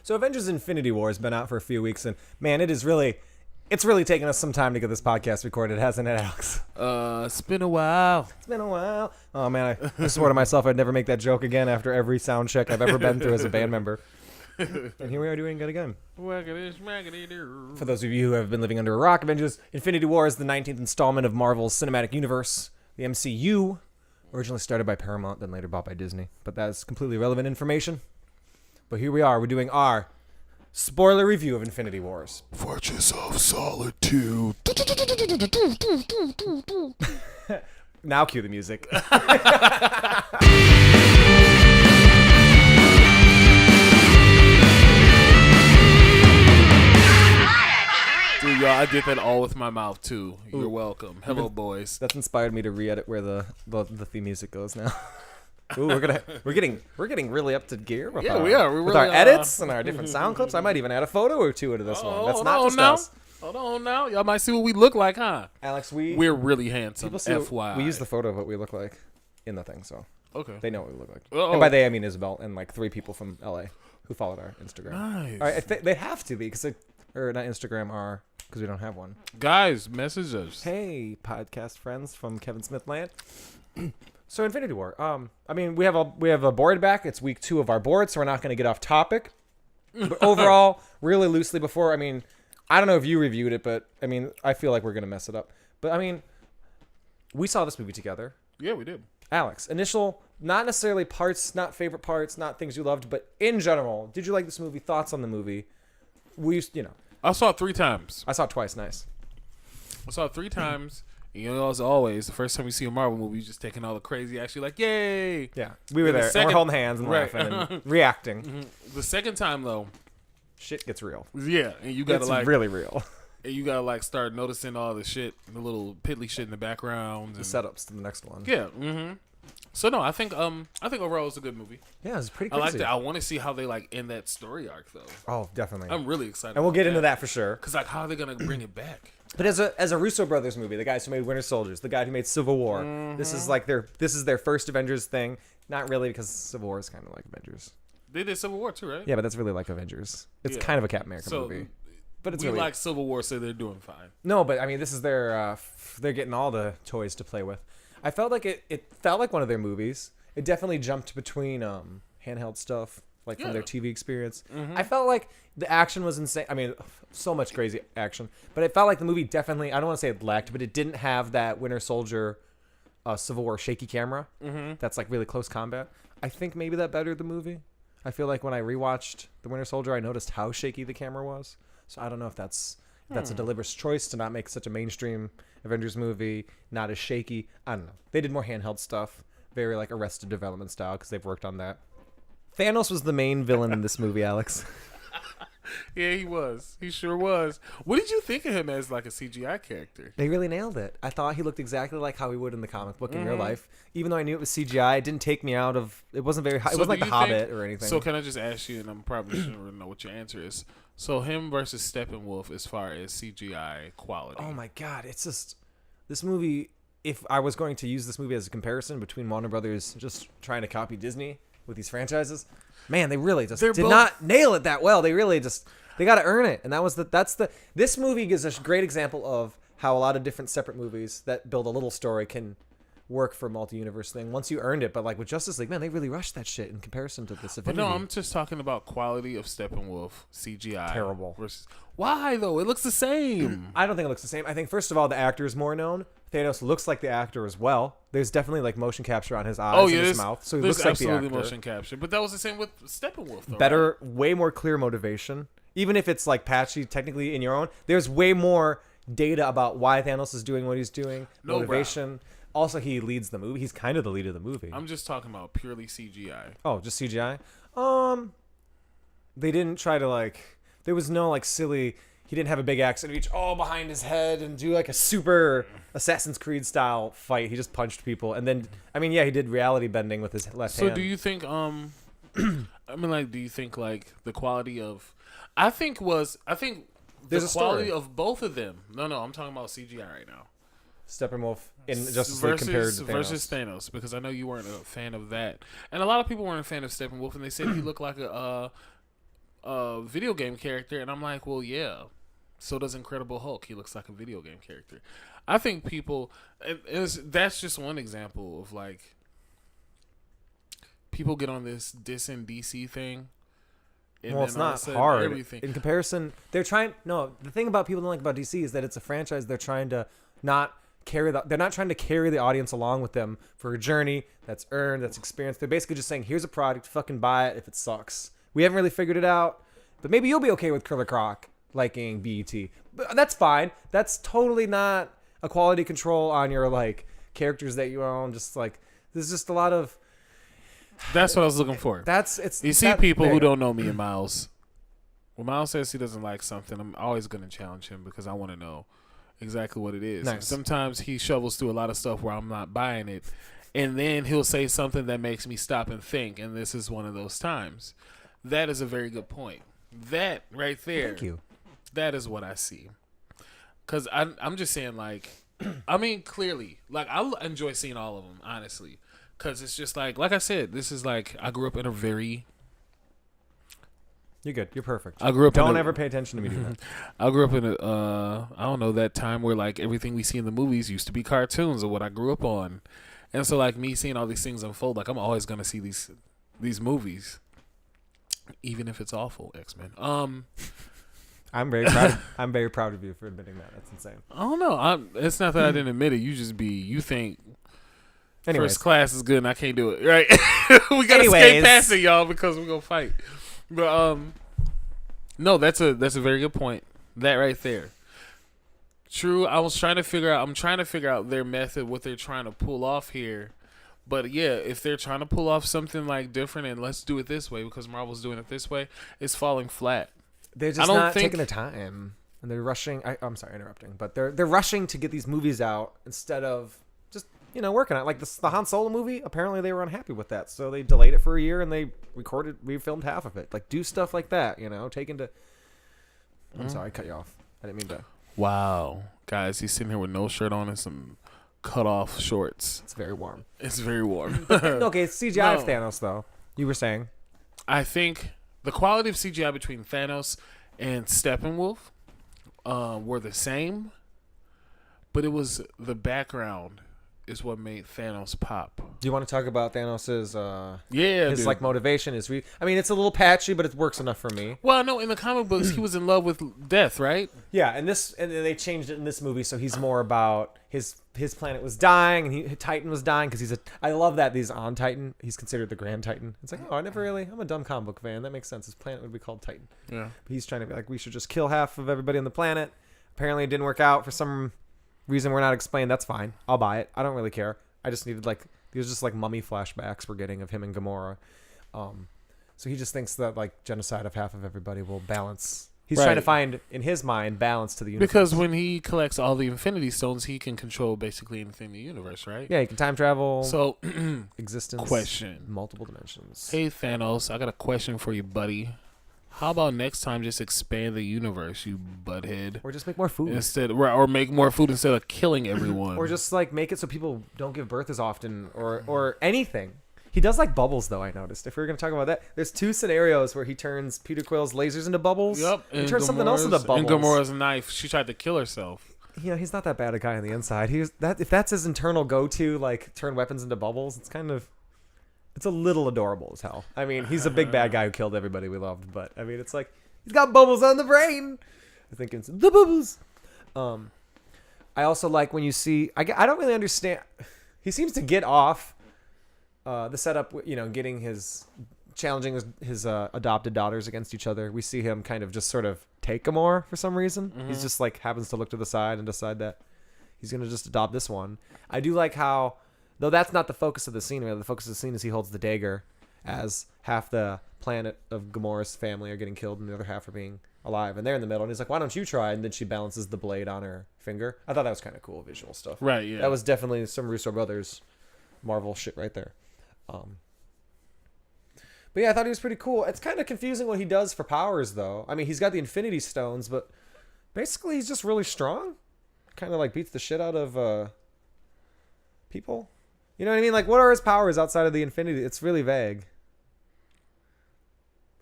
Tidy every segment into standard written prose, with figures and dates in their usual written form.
So Avengers Infinity War has been out for a few weeks, and man, it's really taken us some time to get this podcast recorded, hasn't it, Alex? It's been a while. It's been a while. Oh man, I swore to myself I'd never make that joke again after every sound check I've ever been through as a band member. And here we are doing it again. For those of you who have been living under a rock, Avengers Infinity War is the 19th installment of Marvel's Cinematic Universe, the MCU, originally started by Paramount, then later bought by Disney. But that is completely irrelevant information. But here we are. We're doing our spoiler review of Infinity Wars. Fortress of Solitude. Now cue the music. Dude, y'all, I did that all with my mouth, too. You're welcome. Hello, boys. That's inspired me to re-edit where the theme music goes now. Ooh, we're getting really up to gear with we are. We with really our edits and our different sound clips. I might even add a photo or two into this one. That's not just us. Hold on now. Y'all might see what we look like, huh? Alex, we're really handsome. FYI. We use the photo of what we look like in the thing, so okay. They know what we look like. Uh-oh. And by they, I mean Isabel and like 3 people from LA who followed our Instagram. Nice. All right, they have to be because or not Instagram, because we don't have one. Guys, message us. Hey, podcast friends from Kevin Smith Land. So Infinity War. I mean, we have a board back. It's week 2 of our board, so we're not going to get off topic. But overall, really loosely before, I mean, I don't know if you reviewed it, but I mean, I feel like we're going to mess it up. But I mean, we saw this movie together. Yeah, we did. Alex, initial, not necessarily parts, not favorite parts, not things you loved, but in general, did you like this movie? Thoughts on the movie? I saw it 3 times. I saw it twice. Nice. I saw it 3 times. You know, as always, the first time you see a Marvel movie, you're just taking all the crazy action, like, yay! Yeah, we were there, and we're holding hands and laughing and reacting. Mm-hmm. The second time, though, shit gets real. Yeah, and you gotta it's really real. And you gotta like start noticing all the shit, the little piddly shit in the background, the setups to the next one. Yeah. Mm-hmm. So no, I think overall it's a good movie. Yeah, it's pretty crazy. I like that. I want to see how they like end that story arc though. Oh, definitely. I'm really excited. And we'll get into that for sure. Cause like, how are they gonna bring it back? But as a Russo brothers movie, the guys who made Winter Soldiers, the guy who made Civil War, this is like their first Avengers thing. Not really, because Civil War is kind of like Avengers. They did Civil War too, right? Yeah, but that's really like Avengers. It's kind of a Captain America movie. But it's we really like Civil War, so they're doing fine. No, but I mean, this is their they're getting all the toys to play with. I felt like it felt like one of their movies. It definitely jumped between handheld stuff, like from their TV experience. Mm-hmm. I felt like the action was insane. I mean, so much crazy action. But it felt like the movie definitely, I don't want to say it lacked, but it didn't have that Winter Soldier Civil War shaky camera. Mm-hmm. That's like really close combat. I think maybe that bettered the movie. I feel like when I rewatched The Winter Soldier, I noticed how shaky the camera was. So I don't know if that's a deliberate choice to not make such a mainstream Avengers movie, not as shaky. I don't know. They did more handheld stuff, very like Arrested Development style, because they've worked on that. Thanos was the main villain in this movie, Alex. Yeah, he was. He sure was. What did you think of him as like a CGI character? They really nailed it. I thought he looked exactly like how he would in the comic book in real life. Even though I knew it was CGI, it didn't take me out of. It wasn't very high. It wasn't like The Hobbit or anything. So can I just ask you, and I'm probably shouldn't know what your answer is. So him versus Steppenwolf as far as CGI quality. Oh my God, it's just this movie. If I was going to use this movie as a comparison between Warner Brothers just trying to copy Disney with these franchises, man, they really just did not nail it that well. They really just they got to earn it, and this movie gives a great example of how a lot of different separate movies that build a little story can work for a multi-universe thing once you earned it. But like with Justice League, man, they really rushed that shit in comparison to this. But no, I'm just talking about quality of Steppenwolf CGI. Terrible. Versus, why though? It looks the same. I don't think it looks the same. I think first of all, the actor is more known. Thanos looks like the actor as well. There's definitely like motion capture on his eyes and his mouth, so he looks like the actor. Absolutely motion capture. But that was the same with Steppenwolf, though. Better, right? Way more clear motivation. Even if it's like patchy, technically in your own, there's way more data about why Thanos is doing what he's doing. No motivation. Bro. Also, he leads the movie. He's kind of the lead of the movie. I'm just talking about purely CGI. Oh, just CGI? They didn't try to like. There was no like silly. He didn't have a big axe and reach all behind his head and do like a super Assassin's Creed style fight. He just punched people, and then I mean, yeah, he did reality bending with his left hand. So, do you think? I mean, like, do you think like the quality of? I think there's the quality of both of them. No, I'm talking about CGI right now. Steppenwolf in Justice League compared to Thanos. Versus Thanos, because I know you weren't a fan of that, and a lot of people weren't a fan of Steppenwolf, and they said he looked like a video game character, and I'm like, well, yeah. So does Incredible Hulk. He looks like a video game character. I think people, that's just one example of like, people get on this dissing DC thing. Well, it's not hard. Everything. In comparison, they're trying. No, the thing about people don't like about DC is that it's a franchise. They're trying to not carry they're not trying to carry the audience along with them for a journey that's earned, that's experienced. They're basically just saying, here's a product, fucking buy it if it sucks. We haven't really figured it out, but maybe you'll be okay with Killer Croc liking BET. But that's fine. That's totally not a quality control on your like characters that you own. Just like there's just a lot of. That's what I was looking for. You see people who don't know me and Miles. When Miles says he doesn't like something, I'm always going to challenge him because I want to know exactly what it is. Nice. Sometimes he shovels through a lot of stuff where I'm not buying it, and then he'll say something that makes me stop and think, and this is one of those times. That is a very good point. That right there. Thank you. That is what I see. Because I'm just saying, like, I mean, clearly, like, I enjoy seeing all of them, honestly. Because it's just like I said, this is like, I grew up in a very... You're good. You're perfect. I grew up. Don't ever pay attention to me doing that. I grew up in a, I don't know, that time where like everything we see in the movies used to be cartoons of what I grew up on, and so like me seeing all these things unfold, like I'm always gonna see these movies, even if it's awful. X-Men. I'm very proud. I'm very proud of you for admitting that. That's insane. I don't know. It's not that I didn't admit it. You think. Anyways. First Class is good and I can't do it. Right? We gotta skate past it, y'all, because we're gonna fight. But no, that's a very good point. That right there. True. I'm trying to figure out their method, what they're trying to pull off here. But yeah, if they're trying to pull off something like different and let's do it this way because Marvel's doing it this way, it's falling flat. They're just not taking their time and they're rushing. I'm sorry, interrupting, but they're rushing to get these movies out instead of just working on it. Like the Han Solo movie, apparently they were unhappy with that, so they delayed it for a year and we filmed half of it. Like, do stuff like that, I'm sorry, I cut you off. I didn't mean to. Wow, guys, he's sitting here with no shirt on and some cut off shorts. It's very warm. It's very warm. Okay, it's CGI of Thanos though. You were saying? I think the quality of CGI between Thanos and Steppenwolf were the same, but it was the background is what made Thanos pop. Do you want to talk about Thanos's his dude. Motivation? It's a little patchy, but it works enough for me. Well, no, in the comic books he was in love with death, right? Yeah, and they changed it in this movie, so he's more about his planet was dying and Titan was dying because I love that he's on Titan. He's considered the Grand Titan. It's like, I'm a dumb comic book fan. That makes sense. His planet would be called Titan. Yeah. But he's trying to be like, we should just kill half of everybody on the planet. Apparently it didn't work out for some reason we're not explained. That's fine. I'll buy it. I don't really care. I just needed these just mummy flashbacks we're getting of him and Gamora. So he just thinks that genocide of half of everybody will balance. He's trying to find, in his mind, balance to the universe. Because when he collects all the Infinity Stones, he can control basically anything in the universe, right? Yeah, he can time travel. So, existence. Question. Multiple dimensions. Hey, Thanos, I got a question for you, buddy. How about next time just expand the universe, you butthead? Or just make more food. Or make more food instead of killing everyone. Or just make it so people don't give birth as often or anything. He does like bubbles, though, I noticed. If we were going to talk about that, there's 2 scenarios where he turns Peter Quill's lasers into bubbles. Yep. And turns something else into bubbles. And Gamora's knife, she tried to kill herself. He's not that bad a guy on the inside. If that's his internal go-to, turn weapons into bubbles, it's a little adorable as hell. I mean, he's a big bad guy who killed everybody we loved, but I mean, it's he's got bubbles on the brain. I think it's the bubbles. I also like when you see. I don't really understand. He seems to get off the setup. Getting challenging his adopted daughters against each other. We see him kind of just sort of take Gamora for some reason. Mm-hmm. He's just happens to look to the side and decide that he's gonna just adopt this one. I do like how. Though that's not the focus of the scene. Really, the focus of the scene is he holds the dagger as half the planet of Gamora's family are getting killed and the other half are being alive. And they're in the middle. And he's like, why don't you try? And then she balances the blade on her finger. I thought that was kind of cool visual stuff. Right, yeah. That was definitely some Russo brothers Marvel shit right there. But yeah, I thought he was pretty cool. It's kind of confusing what he does for powers, though. I mean, he's got the Infinity Stones, but basically he's just really strong. Kind of beats the shit out of people. You know what I mean? What are his powers outside of the Infinity? It's really vague.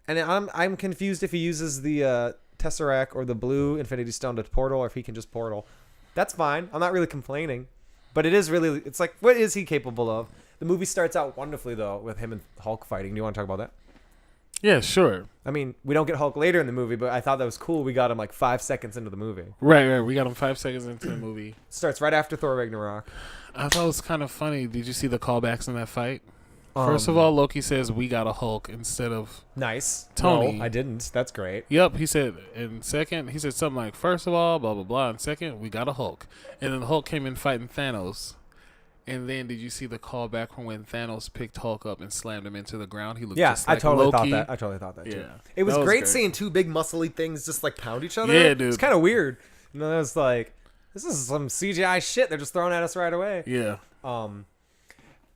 And I'm confused if he uses the Tesseract or the blue Infinity Stone to portal, or if he can just portal. That's fine. I'm not really complaining. But it's like, what is he capable of? The movie starts out wonderfully, though, with him and Hulk fighting. Do you want to talk about that? Yeah, sure. I mean, we don't get Hulk later in the movie, but I thought that was cool. We got him like 5 seconds into the movie. Right. We got him 5 seconds into the movie. Starts right after Thor Ragnarok. I thought it was kind of funny. Did you see the callbacks in that fight? First of all, Loki says, we got a Hulk instead of nice. Tony. No, I didn't. That's great. Yep, he said. And second, he said something like, first of all, blah, blah, blah. And second, we got a Hulk. And then the Hulk came in fighting Thanos. And then did you see the callback from when Thanos picked Hulk up and slammed him into the ground? He looked just like I totally Loki. thought that too. Yeah. It was great seeing two big muscly things just like pound each other. Yeah, dude. It's kind of weird. You know, it was like, this is some CGI shit they're just throwing at us right away. Yeah.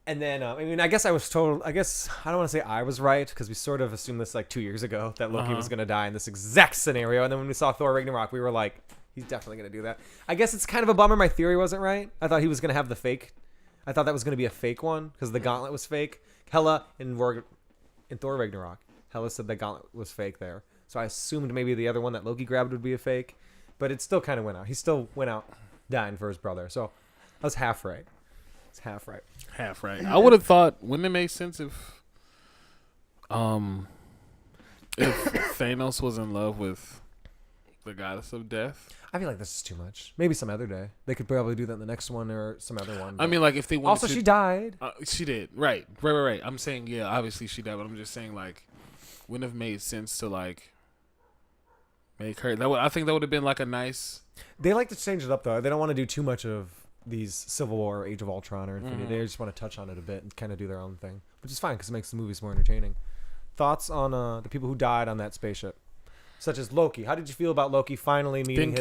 And then, I mean, I guess I don't want to say I was right, because we sort of assumed this like 2 years ago that Loki was going to die in this exact scenario. And then when we saw Thor Ragnarok, we were like, he's definitely going to do that. I guess it's kind of a bummer my theory wasn't right. I thought he was going to have the fake. I thought that was going to be a fake one, because the gauntlet was fake. Hela in Thor Ragnarok, Hela said the gauntlet was fake there. So I assumed maybe the other one that Loki grabbed would be a fake. But it still kind of went out. He still went out dying for his brother. So I was half right. It's half right. Half right. I would have thought, wouldn't it make sense if Thanos was in love with the goddess of death? I feel like this is too much. Maybe some other day. They could probably do that in the next one or some other one. I mean, like, if they wanted also, she died. She did. Right. I'm saying, yeah, obviously she died, but I'm just saying, like, wouldn't have made sense to, like, make her. I think that would have been, like, a nice. They like to change it up, though. They don't want to do too much of these Civil War or Age of Ultron or Infinity. They just want to touch on it a bit and kind of do their own thing, which is fine because it makes the movies more entertaining. Thoughts on the people who died on that spaceship? Such as Loki. How did you feel about Loki finally meeting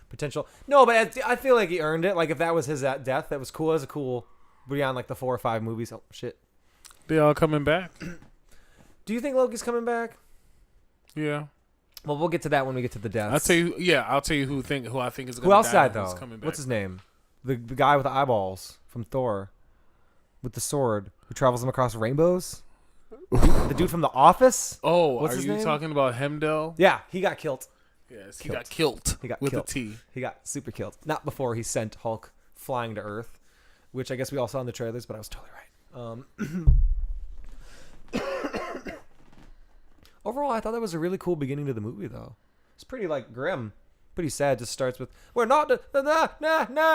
potential? No, but I feel like he earned it. Like, if that was his death, that was cool. That was a cool beyond like the 4 or 5 movies. Oh, shit. They all coming back? Do you think Loki's coming back? Yeah. Well, we'll get to that when we get to the deaths. I'll tell you who I think is going to die. Who else died, though? Coming back. What's his name? The guy with the eyeballs from Thor with the sword who travels them across rainbows? The dude from The Office? Oh, what's are his you name? talking about Hemdell? Yeah, he got killed. Yes, he got killed. He got with killed. a T. He got super killed. Not before he sent Hulk flying to Earth, which I guess we all saw in the trailers, but I was totally right. Overall, I thought that was a really cool beginning to the movie, though. It's pretty, like, grim. Pretty sad. Just starts with, we're not, nah.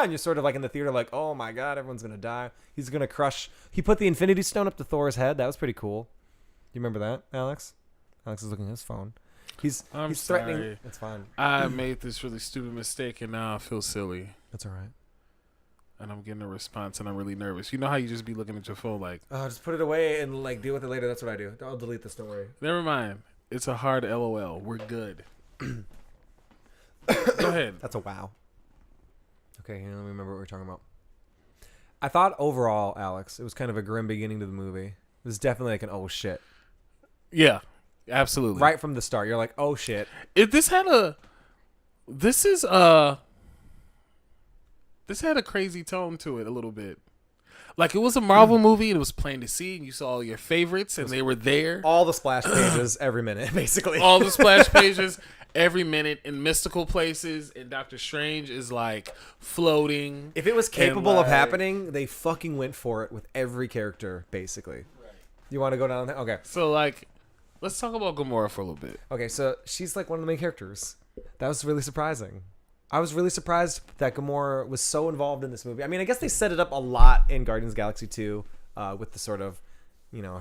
And you're sort of, like, in the theater, like, oh, my God, everyone's going to die. He's going to crush. He put the Infinity Stone up to Thor's head. That was pretty cool. You remember that, Alex? Alex is looking at his phone. He's threatening. Sorry. It's fine. I made this really stupid mistake, and now I feel silly. That's all right. And I'm getting a response, and I'm really nervous. You know how you just be looking at your phone like... Just put it away and, like, deal with it later. That's what I do. I'll delete this. Don't worry. Never mind. It's a hard LOL. We're good. Go ahead. That's a wow. Okay, let me remember what we're talking about. I thought overall, Alex, it was kind of a grim beginning to the movie. It was definitely like an oh shit. Yeah, absolutely. Right from the start, you're like, oh shit. This had a crazy tone to it a little bit. Like, it was a Marvel movie, and it was plain to see, and you saw all your favorites, and they were there. All the splash pages every minute, basically. All the splash pages every minute in mystical places, and Doctor Strange is, like, floating. If it was capable of happening, they fucking went for it with every character, basically. Right. You want to go down there? Okay. So, like, let's talk about Gamora for a little bit. Okay, so she's, like, one of the main characters. That was really surprising. I was really surprised that Gamora was so involved in this movie. I mean, I guess they set it up a lot in Guardians of the Galaxy 2 with the sort of, you know,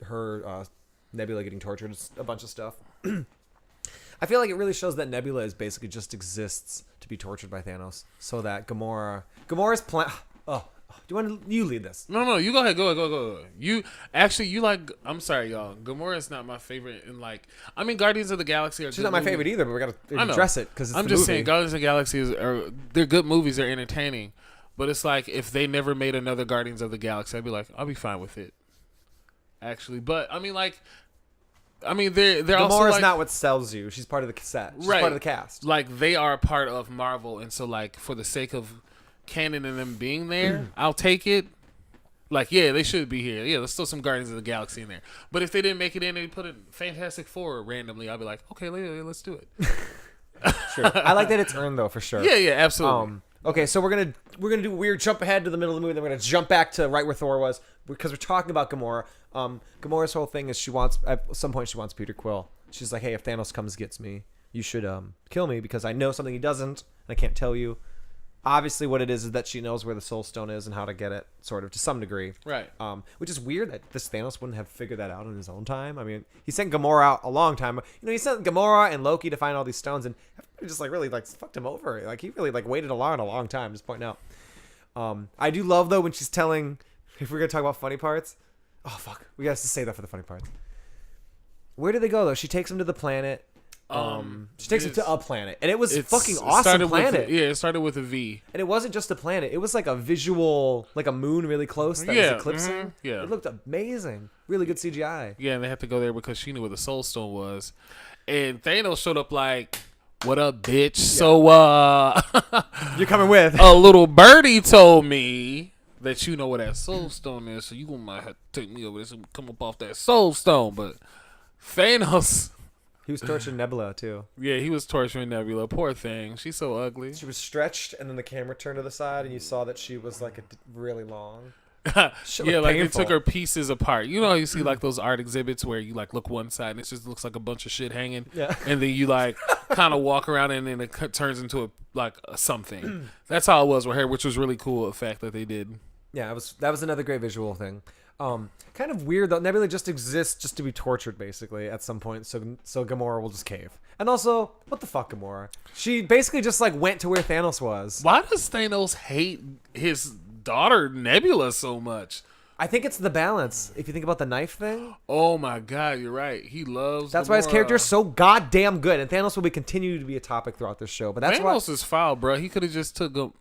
her Nebula getting tortured, a bunch of stuff. I feel like it really shows that Nebula is basically just exists to be tortured by Thanos, so that Gamora's plan. Oh, do you lead this? No, you go ahead. Go. You like. I'm sorry, y'all. Gamora is not my favorite. In like, I mean, Guardians of the Galaxy are. She's not my favorite either, but we gotta address it because I'm just saying, Guardians of the Galaxy they're good movies. They're entertaining, but it's like if they never made another Guardians of the Galaxy, I'd be like, I'll be fine with it. Actually, but I mean, like. I mean, they're also Gamora's like, not what sells you. She's part of the cassette. She's part of the cast. Like, they are part of Marvel, and so, like, for the sake of canon and them being there, I'll take it. Like, yeah, they should be here. Yeah, there's still some Guardians of the Galaxy in there. But if they didn't make it in and put in Fantastic Four randomly, I'd be like, okay, let's do it. Sure. I like that it's earned though, for sure. Yeah, absolutely. Okay, so we're gonna do a weird jump ahead to the middle of the movie, then we're gonna jump back to right where Thor was because we're talking about Gamora. Gamora's whole thing is at some point she wants Peter Quill. She's like, hey, if Thanos comes gets me, you should kill me because I know something he doesn't and I can't tell you. Obviously, what it is that she knows where the Soul Stone is and how to get it, sort of, to some degree. Right. Which is weird that this Thanos wouldn't have figured that out in his own time. I mean, he sent Gamora out a long time. He sent Gamora and Loki to find all these stones, and just really fucked him over. Like he really waited a long time. Just pointing out. I do love though when she's telling. If we're gonna talk about funny parts, oh fuck, we gotta say that for the funny parts. Where do they go though? She takes him to the planet. She takes him to a planet, and it was fucking awesome planet. It started with a V, and it wasn't just a planet; it was like a visual, like a moon really close that was eclipsing. Mm-hmm, yeah, it looked amazing, really good CGI. Yeah, and they had to go there because she knew where the Soul Stone was, and Thanos showed up like, "What up, bitch?" Yeah. So, you're coming with a little birdie told me that you know where that Soul Stone is, so you might have to take me over there and come up off that Soul Stone, but Thanos. He was torturing Nebula, too. Yeah, he was torturing Nebula. Poor thing. She's so ugly. She was stretched, and then the camera turned to the side, and you saw that she was, really long. Yeah, like they took her pieces apart. You know, you see, those art exhibits where you, look one side, and it just looks like a bunch of shit hanging. Yeah. And then you, kind of walk around, and then it turns into, a something. That's how it was with her, which was really cool, the fact that they did. Yeah, that was another great visual thing. Kind of weird though. Nebula just exists just to be tortured, basically, at some point. So Gamora will just cave. And also, what the fuck, Gamora? She basically just went to where Thanos was. Why does Thanos hate his daughter Nebula so much? I think it's the balance. If you think about the knife thing. Oh my God, you're right. He loves. That's Gamora. why his character is so goddamn good, and Thanos will continue to be a topic throughout this show. But that's Thanos is foul, bro. He could have just took him.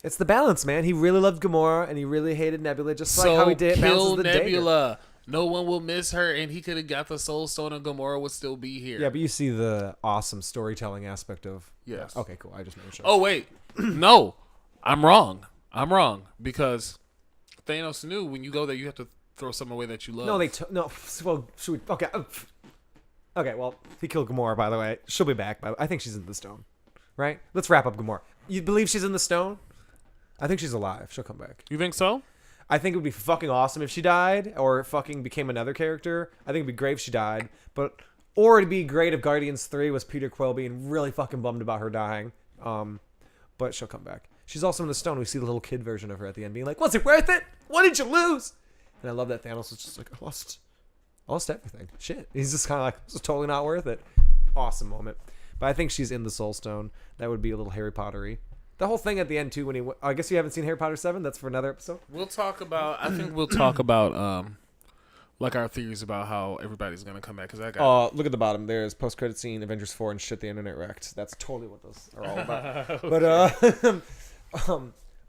It's the balance, man. He really loved Gamora, and he really hated Nebula, just like how he did. Kill Nebula. Dagger. No one will miss her, and he could have got the Soul Stone, and Gamora would still be here. Yeah, but you see the awesome storytelling aspect of. Yes. Okay, cool. I just made sure. Oh wait, no, I'm wrong. Because Thanos knew when you go there, you have to throw something away that you love. No, no. Well, should we? Okay. Okay. Well, he killed Gamora. By the way, she'll be back. I think she's in the stone. Right. Let's wrap up Gamora. You believe she's in the stone? I think she's alive. She'll come back. You think so? I think it would be fucking awesome if she died or fucking became another character. I think it'd be great if she died. Or it'd be great if Guardians 3 was Peter Quill being really fucking bummed about her dying. But she'll come back. She's also in the stone. We see the little kid version of her at the end being like, was it worth it? What did you lose? And I love that Thanos was just like, I lost everything. Shit. He's just kind of like, this is totally not worth it. Awesome moment. But I think she's in the Soul Stone. That would be a little Harry Potter-y. The whole thing at the end, too, when I guess you haven't seen Harry Potter 7? That's for another episode? We'll talk about our theories about how everybody's going to come back. Look at the bottom. There's post-credit scene, Avengers 4, and shit the internet wrecked. That's totally what those are all about. Okay.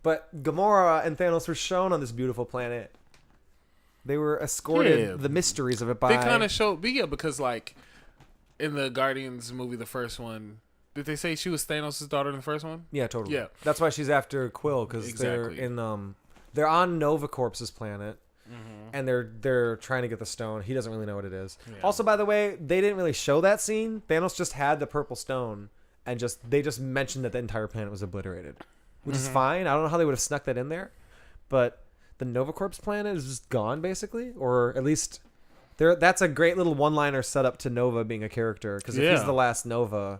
But Gamora and Thanos were shown on this beautiful planet. They were escorted, the mysteries of it by... They kind of showed... because, in the Guardians movie, the first one... Did they say she was Thanos' daughter in the first one? Yeah, totally. Yeah. That's why she's after Quill, because they're on Nova Corpse's planet, and they're trying to get the stone. He doesn't really know what it is. Yeah. Also, by the way, they didn't really show that scene. Thanos just had the purple stone, and they just mentioned that the entire planet was obliterated, which is fine. I don't know how they would have snuck that in there, but the Nova Corpse planet is just gone, basically, or at least that's a great little one-liner setup to Nova being a character, because if he's the last Nova...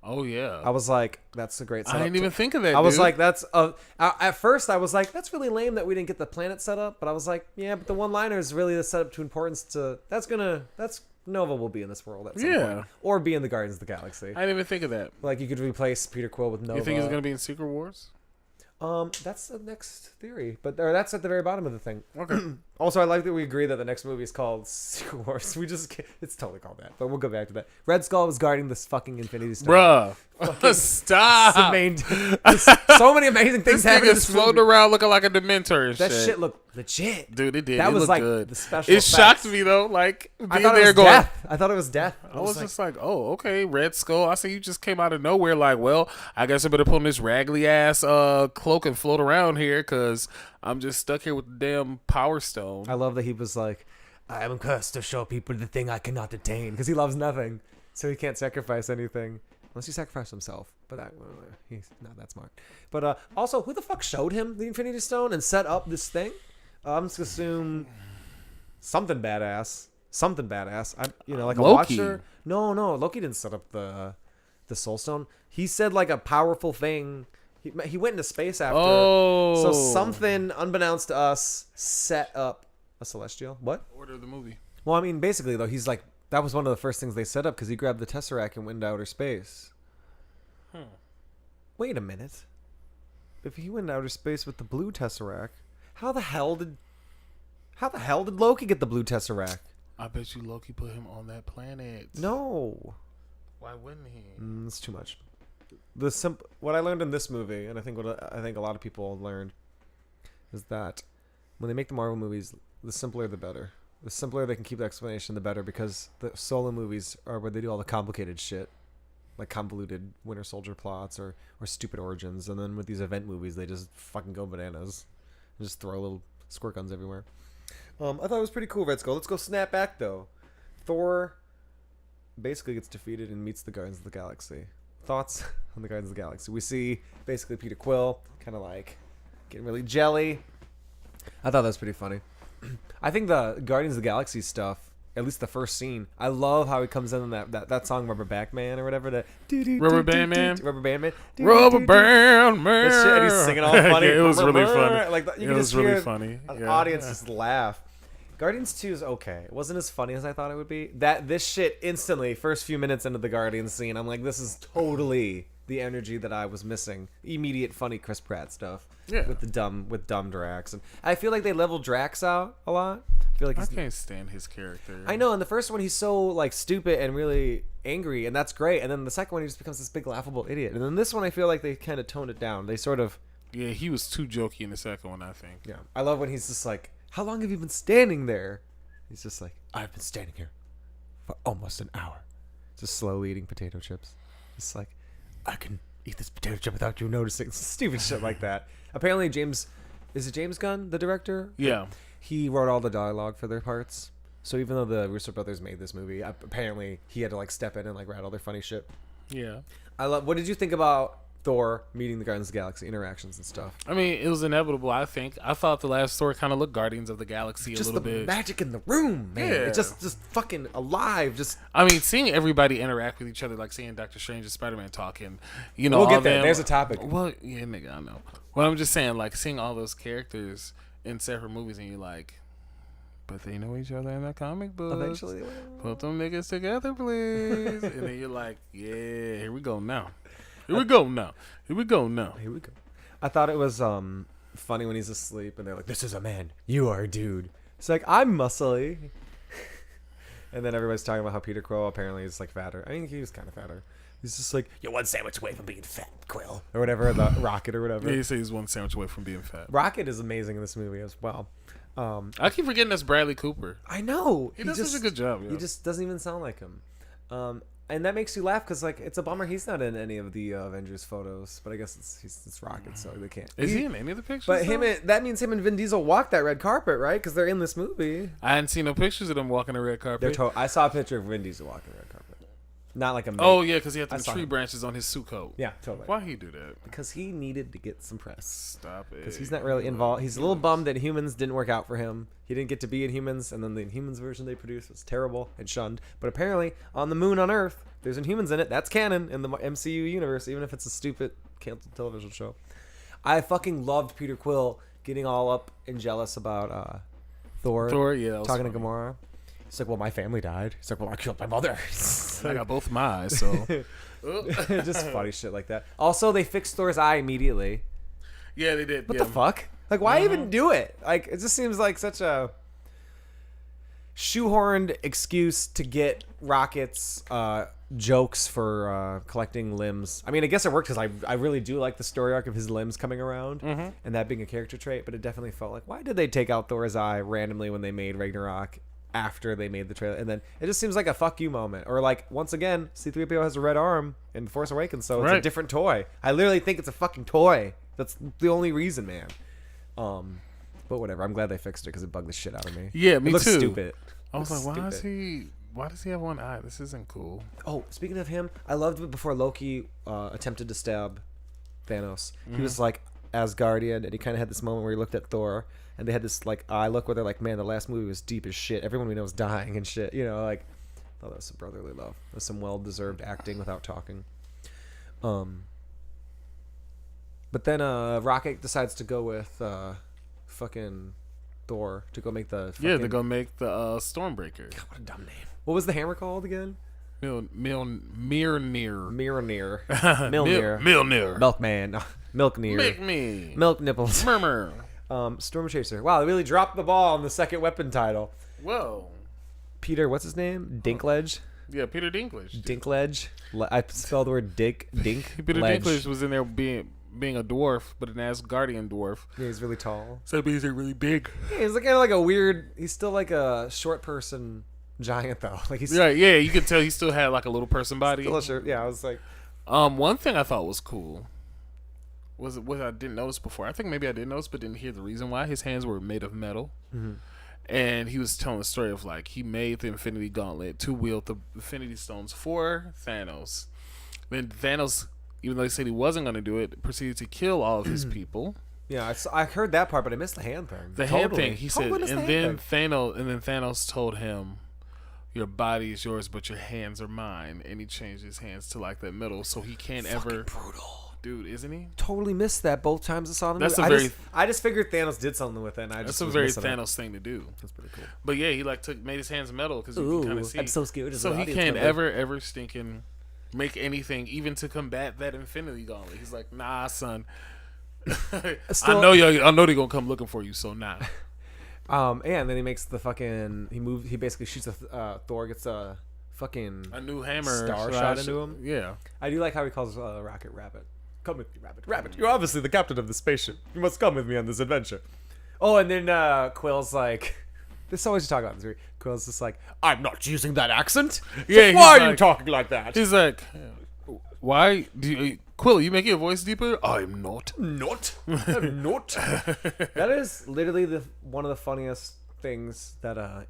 Oh yeah, I was like, that's a great setup. I didn't even think of that. I was like, that's at first I was like, that's really lame that we didn't get the planet set up. But I was like, yeah, but the one-liner is really the setup to importance to that's Nova will be in this world at some point, or be in the Guardians of the Galaxy. I didn't even think of that. Like you could replace Peter Quill with Nova. You think he's gonna be in Secret Wars? That's the next theory, but that's at the very bottom of the thing. Okay. Also, I like that we agree that the next movie is called Secret Wars. It's totally called that, but we'll go back to that. Red Skull was guarding this fucking Infinity Stone. Bruh. Stop. So many amazing things happening. This nigga's floating around looking like a Dementor and that shit looked legit. Dude, it did. That was like good. the special It effects. shocked me though. Like, I thought it was death. I thought it was death. I was just like, oh, okay, Red Skull. I said you just came out of nowhere. Like, well, I guess I better put on this raggedy ass cloak and float around here because I'm just stuck here with the damn Power Stone. I love that he was like, I am cursed to show people the thing I cannot attain, because he loves nothing, so he can't sacrifice anything unless he sacrifices himself. But he's not that smart. But also, who the fuck showed him the Infinity Stone and set up this thing? I'm just gonna assume something badass. Like a Loki. watcher. No, Loki didn't set up the Soul Stone. He said like a powerful thing. He went into space after. Oh. So something unbeknownst to us set up a celestial. What? Order of the movie. Well, I mean, basically though, he's like, that was one of the first things they set up because he grabbed the Tesseract and went into outer space. Wait a minute. If he went into outer space with the blue Tesseract, how the hell did Loki get the blue Tesseract? I bet you Loki put him on that planet. No. Why wouldn't he? It's too much. What I learned in this movie, and I think what a lot of people learned, is that when they make the Marvel movies, the simpler the better. The simpler they can keep the explanation, the better, because the solo movies are where they do all the complicated shit, like convoluted Winter Soldier plots or stupid origins, and then with these event movies, they just fucking go bananas and just throw little squirt guns everywhere. I thought it was pretty cool, Red Skull. Let's go snap back, though. Thor basically gets defeated and meets the Guardians of the Galaxy. Thoughts on the Guardians of the Galaxy? We see basically Peter Quill kind of like getting really jelly. I thought that was pretty funny. I think the Guardians of the Galaxy stuff, at least the first scene, I love how he comes in that song Rubber Band Man or whatever. Rubber Band Man? Rubber Band Man. Rubber Band Man. That shit, and he's singing all funny. Yeah, it was really funny. Like, you can just really hear funny. An audience just laugh. Guardians 2 is okay. It wasn't as funny as I thought it would be. This shit instantly, first few minutes into the Guardians scene, I'm like, this is totally the energy that I was missing. Immediate funny Chris Pratt stuff. Yeah. With dumb Drax. And I feel like they leveled Drax out a lot. I feel like I can't stand his character. I know, in the first one he's so like stupid and really angry, and that's great. And then the second one he just becomes this big laughable idiot. And then this one I feel like they kind of toned it down. They sort of he was too jokey in the second one, I think. Yeah. I love when he's just like, how long have you been standing there? He's just like, I've been standing here for almost an hour. Just slowly eating potato chips. Just like, I can eat this potato chip without you noticing. Stupid shit like that. Apparently James Gunn, the director? Yeah. He wrote all the dialogue for their parts. So even though the Russo brothers made this movie, apparently he had to like step in and like write all their funny shit. Yeah. What did you think about Thor meeting the Guardians of the Galaxy interactions and stuff? I mean, it was inevitable, I think. I thought the last Thor kind of looked Guardians of the Galaxy a little bit. Just the magic in the room, man. Yeah. It's just fucking alive. I mean, seeing everybody interact with each other, like seeing Doctor Strange and Spider-Man talking, we'll get there. There's a topic. Well, yeah, nigga, I know. Well, I'm just saying, like, seeing all those characters in separate movies and you're like, but they know each other in the comic books. Eventually. Put them niggas together, please. And then you're like, yeah, here we go now. Here we go. I thought it was funny when he's asleep and they're like, this is a man. You are a dude. It's like, I'm muscly. And then everybody's talking about how Peter Quill apparently is like fatter. I think he was kind of fatter. He's just like, you're one sandwich away from being fat, Quill. Or whatever, the Rocket or whatever. Yeah, he says he's one sandwich away from being fat. Rocket is amazing in this movie as well. I keep forgetting that's Bradley Cooper. I know. He does such a good job. He just doesn't even sound like him. And that makes you laugh because like it's a bummer he's not in any of the Avengers photos. But I guess it's Rocket, so they can't. Is he in any of the pictures? But that means him and Vin Diesel walked that red carpet, right? Because they're in this movie. I hadn't seen no pictures of them walking the red carpet. I saw a picture of Vin Diesel walking the red carpet. Not like a. Oh yeah, because he had the tree branches on his suit coat. Yeah, totally. Why he do that? Because he needed to get some press. Stop it. Because he's not really involved. He's a little bummed that Humans didn't work out for him. He didn't get to be in Humans, and then the Inhumans version they produced was terrible and shunned. But apparently, on the moon on Earth, there's Inhumans in it. That's canon in the MCU universe, even if it's a stupid canceled television show. I fucking loved Peter Quill getting all up and jealous about Thor. Yeah, talking to Gamora. He's like, well, my family died. He's like, well, I killed my mother. I got both my eyes, so. Just funny shit like that. Also, they fixed Thor's eye immediately. Yeah, they did. What the fuck? Like, why even do it? Like, it just seems like such a shoehorned excuse to get Rocket's jokes for collecting limbs. I mean, I guess it worked because I really do like the story arc of his limbs coming around and that being a character trait, but it definitely felt like, why did they take out Thor's eye randomly when they made Ragnarok after they made the trailer? And then it just seems like a fuck you moment. Or like, once again, C-3PO has a red arm in Force Awakens, so it's a different toy. I literally think it's a fucking toy. That's the only reason, man. But whatever. I'm glad they fixed it because it bugged the shit out of me. Yeah, me it looks too. Stupid. I was like, why does he have one eye? This isn't cool. Oh, speaking of him, I loved it before Loki attempted to stab Thanos. He was like Asgardian, and he kind of had this moment where he looked at Thor, and they had this like eye look where they're like, man, the last movie was deep as shit. Everyone we know is dying and shit. You know, like, oh, that was some brotherly love. That was some well-deserved acting without talking. But then Rocket decides to go with fucking Thor to go make the fucking... to go make the Stormbreaker. God, what a dumb name. What was the hammer called again? Mjolnir. Mjolnir. Mjolnir. Milkman. Milknir. Make me. Milk nipples. Murmur. Storm Chaser. Wow, they really dropped the ball on the second weapon title. Whoa. Peter, what's his name? Dinklage? Yeah, Peter Dinklage. Dinklage? I spelled the word dink. Peter Dinklage was in there being a dwarf, but an Asgardian dwarf. Yeah, he's really tall. So that means they're really big. Yeah, he's kind of like a weird... He's still like a short person giant, though. Like he's right, yeah, you could tell he still had like a little person body. still a shirt. Yeah, I was like... One thing I thought was cool was what I didn't notice before. I think maybe I did notice, but didn't hear the reason why. His hands were made of metal. Mm-hmm. And he was telling the story of like he made the Infinity Gauntlet to wield the Infinity Stones for Thanos. Then Thanos, even though he said he wasn't going to do it, proceeded to kill all of his people. Yeah, I heard that part, but I missed the hand thing. The hand thing, he said, and then Thanos told him, "Your body is yours, but your hands are mine." And he changed his hands to like that metal, so he can't ever. Brutal. Dude, isn't he? Totally missed that both times I saw the That's movie. I just figured Thanos did something with it. And that's a very Thanos thing to do. That's pretty cool. But yeah, he like made his hands metal because you can kind of see. I'm so scared. So he can't ever stinking make anything, even to combat that Infinity Gauntlet. He's like, nah, son. I know they're gonna come looking for you, so nah. And then he makes the fucking. He basically shoots Thor gets a fucking new hammer star shot into him. Yeah, I do like how he calls Rocket Rabbit. Come with me, Rabbit. Rabbit, you're obviously the captain of the spaceship. You must come with me on this adventure. Oh, and then Quill's like, this is always you talk about this. Quill's just like, I'm not using that accent. Yeah, like, why are you talking like that? He's like, why do you, Quill? You making your voice deeper? I'm not. I'm not. That is literally one of the funniest things that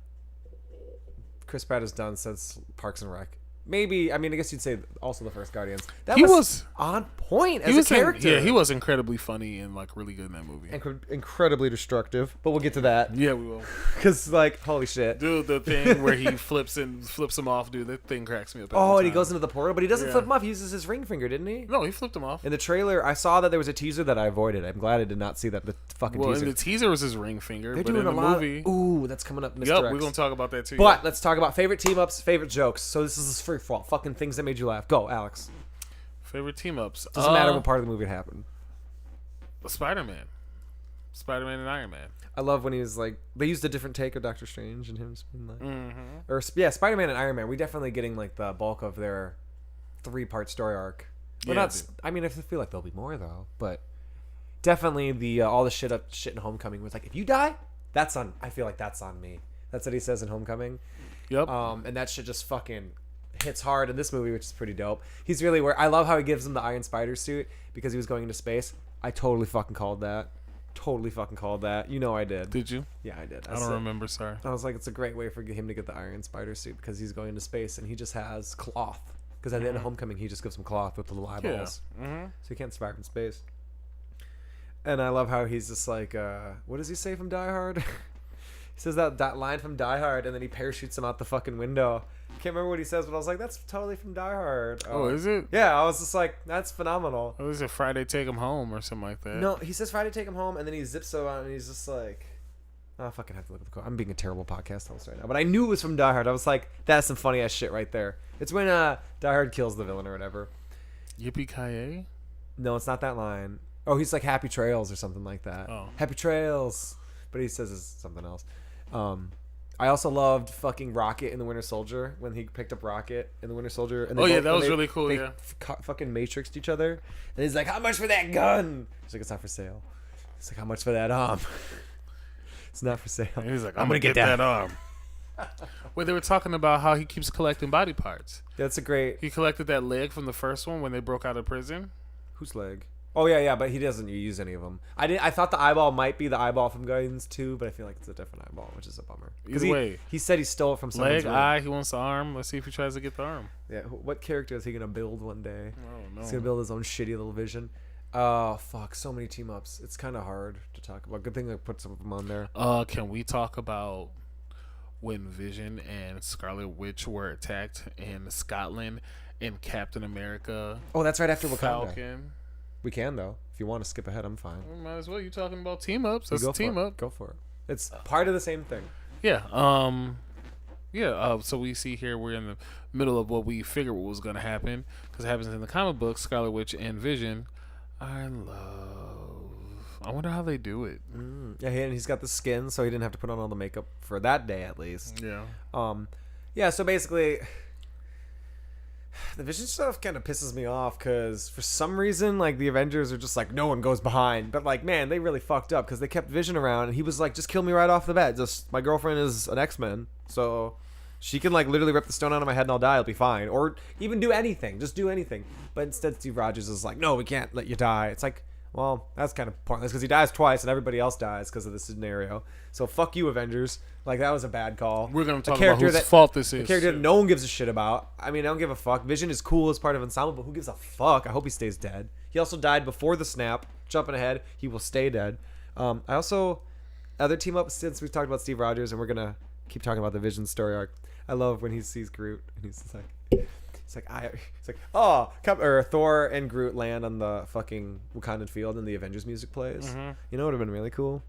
Chris Pratt has done since Parks and Rec. Maybe, I mean, I guess you'd say also the first Guardians. He was on point as a character. He was incredibly funny and like really good in that movie. Incredibly destructive, but we'll get to that. Yeah, we will. Because like, holy shit, dude, the thing where he flips him off, dude, that thing cracks me up. Oh, and he goes into the portal, but he doesn't flip him off. He uses his ring finger, didn't he? No, he flipped him off. In the trailer, I saw that there was a teaser that I avoided. I'm glad I did not see that. The fucking teaser. Well, in the teaser was his ring finger. They're but doing in the movie. Ooh, that's coming up. Mr. Yep, X. we're gonna talk about that too. But let's talk about favorite team ups, favorite jokes. So this is free for all. Fucking things that made you laugh. Go, Alex. Favorite team ups. Doesn't matter what part of the movie it happened. Spider-Man and Iron Man. I love when he was like, they used a different take of Doctor Strange and him just being like, or yeah, Spider-Man and Iron Man. We definitely getting like the bulk of their 3-part story arc. Well, not. Dude. I mean, I feel like there'll be more though, but definitely the all the shit in Homecoming was like, if you die, that's on. I feel like that's on me. That's what he says in Homecoming. Yep. And that shit just fucking hits hard in this movie, which is pretty dope. He's really where I love how he gives him the Iron Spider suit because he was going into space. I totally fucking called that. You know I did. Did you? Yeah, I did. I don't remember, sorry. I was like, it's a great way for him to get the Iron Spider suit because he's going into space and he just has cloth. Because at the end of Homecoming, he just gives him cloth with the little eyeballs. Yeah. So he can't survive in space. And I love how he's just like, what does he say from Die Hard? He says that line from Die Hard and then he parachutes him out the fucking window. Can't remember what he says, but I was like, that's totally from Die Hard. Oh, is it? Yeah, I was just like, that's phenomenal. Oh, is it Friday Take Him Home or something like that? No, he says Friday Take Him Home, and then he zips around, and he's just like, oh, I fucking have to look at the quote. I'm being a terrible podcast host right now, but I knew it was from Die Hard. I was like, that's some funny ass shit right there. It's when Die Hard kills the villain or whatever. Yippee-ki-yay? No, it's not that line. Oh, he's like Happy Trails or something like that. Oh. Happy Trails. But he says it's something else. I also loved fucking Rocket in the Winter Soldier when he picked up Rocket in the Winter Soldier. And that was really cool. They yeah, fucking matrixed each other, and he's like, "How much for that gun?" He's like, "It's not for sale." He's like, "How much for that arm?" It's not for sale. And he's like, "I'm gonna get that arm." Well, they were talking about how he keeps collecting body parts. That's a great. He collected that leg from the first one when they broke out of prison. Whose leg? Oh yeah, but he doesn't use any of them. I thought the eyeball might be the eyeball from Guardians 2, but I feel like it's a different eyeball, which is a bummer. Either he said he stole it from someone's leg, eye. He wants the arm. Let's see if he tries to get the arm. Yeah, what character is he gonna build one day? Oh no, He's gonna build his own shitty little Vision. Oh fuck, so many team ups. It's kind of hard to talk about. Good thing I put some of them on there. Can we talk about when Vision and Scarlet Witch were attacked in Scotland and Captain America? Oh, that's right after Wakanda. Falcon. We can though. If you want to skip ahead, I'm fine. Well, might as well. You're talking about team ups. That's a team up. Go for it. It's part of the same thing. Yeah. So we see here we're in the middle of what we figured was going to happen because it happens in the comic book. Scarlet Witch and Vision. I wonder how they do it. Yeah, and he's got the skin, so he didn't have to put on all the makeup for that day at least. Yeah. Yeah. So basically, the Vision stuff kind of pisses me off because for some reason, like the Avengers are just like no one goes behind, but like man, they really fucked up because they kept Vision around and he was like, just kill me right off the bat. Just my girlfriend is an X-Men, so she can like literally rip the stone out of my head and I'll die. I'll be fine, or even do anything. Just do anything. But instead, Steve Rogers is like, no, we can't let you die. It's like, well, that's kind of pointless because he dies twice and everybody else dies because of this scenario. So fuck you, Avengers. Like that was a bad call. We're gonna talk about whose fault this is. A character that no one gives a shit about. I mean, I don't give a fuck. Vision is cool as part of Ensemble, but who gives a fuck? I hope he stays dead. He also died before the snap. Jumping ahead, he will stay dead. I also other team up since we talked about Steve Rogers, and we're gonna keep talking about the Vision story arc. I love when he sees Groot and he's like, oh, or Thor and Groot land on the fucking Wakandan field and the Avengers music plays. Mm-hmm. You know what would have been really cool?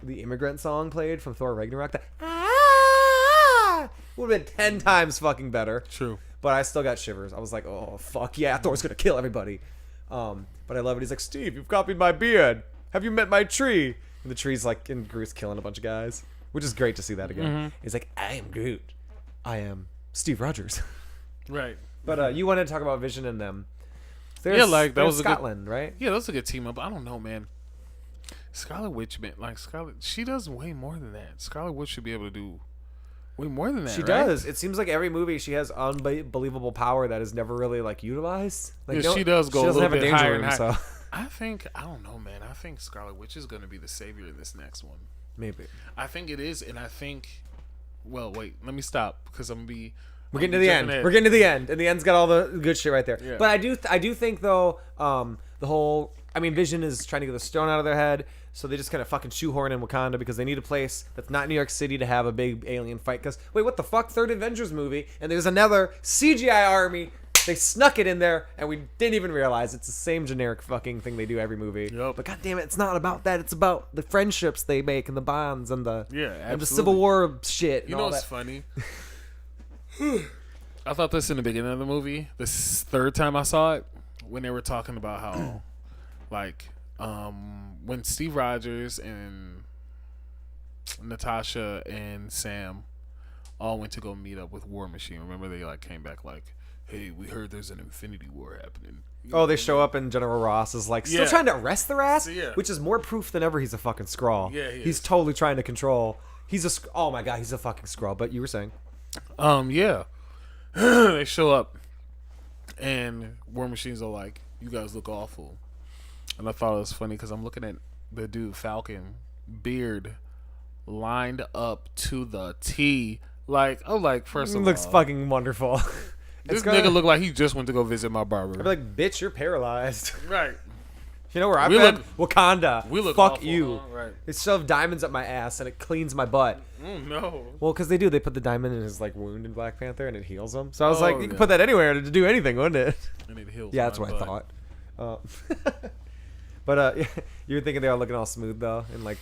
The Immigrant song played from Thor Ragnarok. That would have been 10 times fucking better. True. But I still got shivers. I was like, oh, fuck yeah, Thor's gonna kill everybody. But I love it. He's like, Steve, you've copied my beard. Have you met my tree? And the tree's like, and Groot's killing a bunch of guys, which is great to see that again. Mm-hmm. He's like, I am Groot. I am Steve Rogers. Right. But you wanted to talk about Vision and them. That was Scotland, right? Yeah, that was a good team up. I don't know, man. Scarlet Witch, man, like Scarlet, she does way more than that. Scarlet Witch should be able to do way more than that. She right? does. It seems like every movie she has unbelievable power that is never really like utilized. Like, yeah, she does go she a doesn't little have a bit danger higher room, and higher. so I don't know, man. I think Scarlet Witch is going to be the savior in this next one. maybe. I think it is, and I think. Well, wait. Let me stop because I'm gonna be. We're getting to the end. We're getting to the end, and the end's got all the good shit right there. Yeah. But I do think though, the whole, I mean, Vision is trying to get the stone out of their head, so they just kind of fucking shoehorn in Wakanda because they need a place that's not New York City to have a big alien fight. Because wait, what the fuck? Third Avengers movie, and there's another CGI army. They snuck it in there, and we didn't even realize it's the same generic fucking thing they do every movie. Yep. But goddamn it, it's not about that. It's about the friendships they make and the bonds and the and the Civil War shit. And you know all what's that. funny? I thought this in the beginning of the movie. This third time I saw it, when they were talking about how, like, when Steve Rogers and Natasha and Sam all went to go meet up with War Machine. Remember, they like came back like, "Hey, we heard there's an Infinity War happening." Oh, they show up and General Ross is like still trying to arrest their ass, Yeah. which is more proof than ever he's a fucking Skrull. Yeah, he he's is. totally trying to control. Oh my god, he's a fucking Skrull. But you were saying, Yeah. They show up, and War Machines are like, "You guys look awful," and I thought it was funny because I'm looking at the dude Falcon, beard lined up to the T. Like, oh, like first it of looks all, fucking wonderful. this nigga look like he just went to go visit my barber. I'd be like, bitch, you're paralyzed. Right. You know where I've We been? look- Wakanda. we look Fuck awful, you. huh? Right. They shove diamonds up my ass and it cleans my butt. No. Well, because they do. They put the diamond in his like wound in Black Panther and it heals him. So I was Oh, like, you could put that anywhere to do anything, wouldn't it? And it heals. Yeah, that's my what butt. I thought. But you were thinking they were looking all smooth though, and like.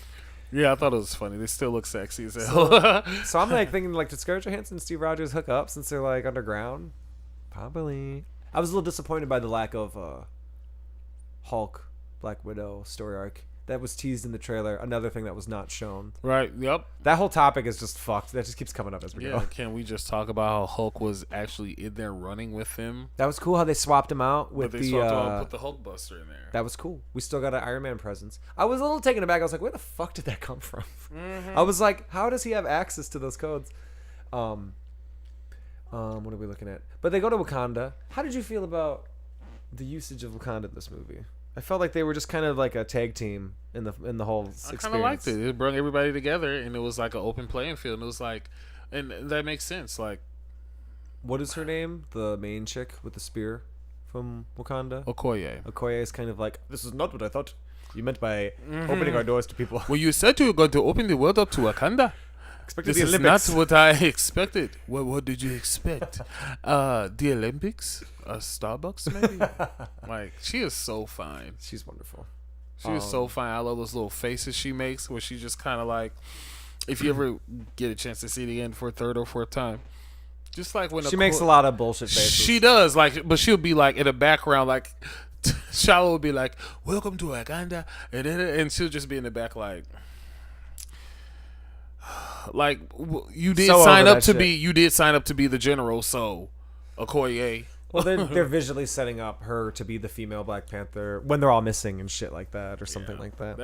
Yeah, I thought it was funny. They still look sexy as hell. So I'm like thinking like, did Scarlett Johansson and Steve Rogers hook up since they're like underground? Probably. I was a little disappointed by the lack of Hulk, Black Widow story arc that was teased in the trailer. Another thing that was not shown. Right. Yep. That whole topic is just fucked. That just keeps coming up as we Yeah. go. Can we just talk about how Hulk was actually in there running with him? That was cool how they swapped him out with But they swapped him out and put the Hulk Buster in there. That was cool. We still got an Iron Man presence. I was a little taken aback. I was like, where the fuck did that come from? Mm-hmm. I was like, how does he have access to those codes? What are we looking at? But they go to Wakanda. How did you feel about the usage of Wakanda in this movie? I felt like they were just kind of like a tag team in the whole experience. I kind of liked it. It brought everybody together, and it was like an open playing field. And it was like, and that makes sense. Like, what is her name? The main chick with the spear from Wakanda? Okoye. Okoye is kind of like, this is not what I thought you meant by opening our doors to people. Well, you said you were going to open the world up to Wakanda. Expected This the is Olympics. not what I expected. What did you expect? The Olympics? A Starbucks, maybe? Like, she is so fine. She's wonderful. She is so fine. I love those little faces she makes where she just kind of like, if you ever get a chance to see it again for a third or fourth time, just like when she makes a lot of bullshit faces. She does, like, but she'll be like in the background, like, Shallow will be like, "Welcome to Wakanda," and she'll just be in the back like you did So sign over up that to be shit. you did sign up to be the general, so Okoye. Well, they're visually setting up her to be the female Black Panther when they're all missing and shit like that or something like that.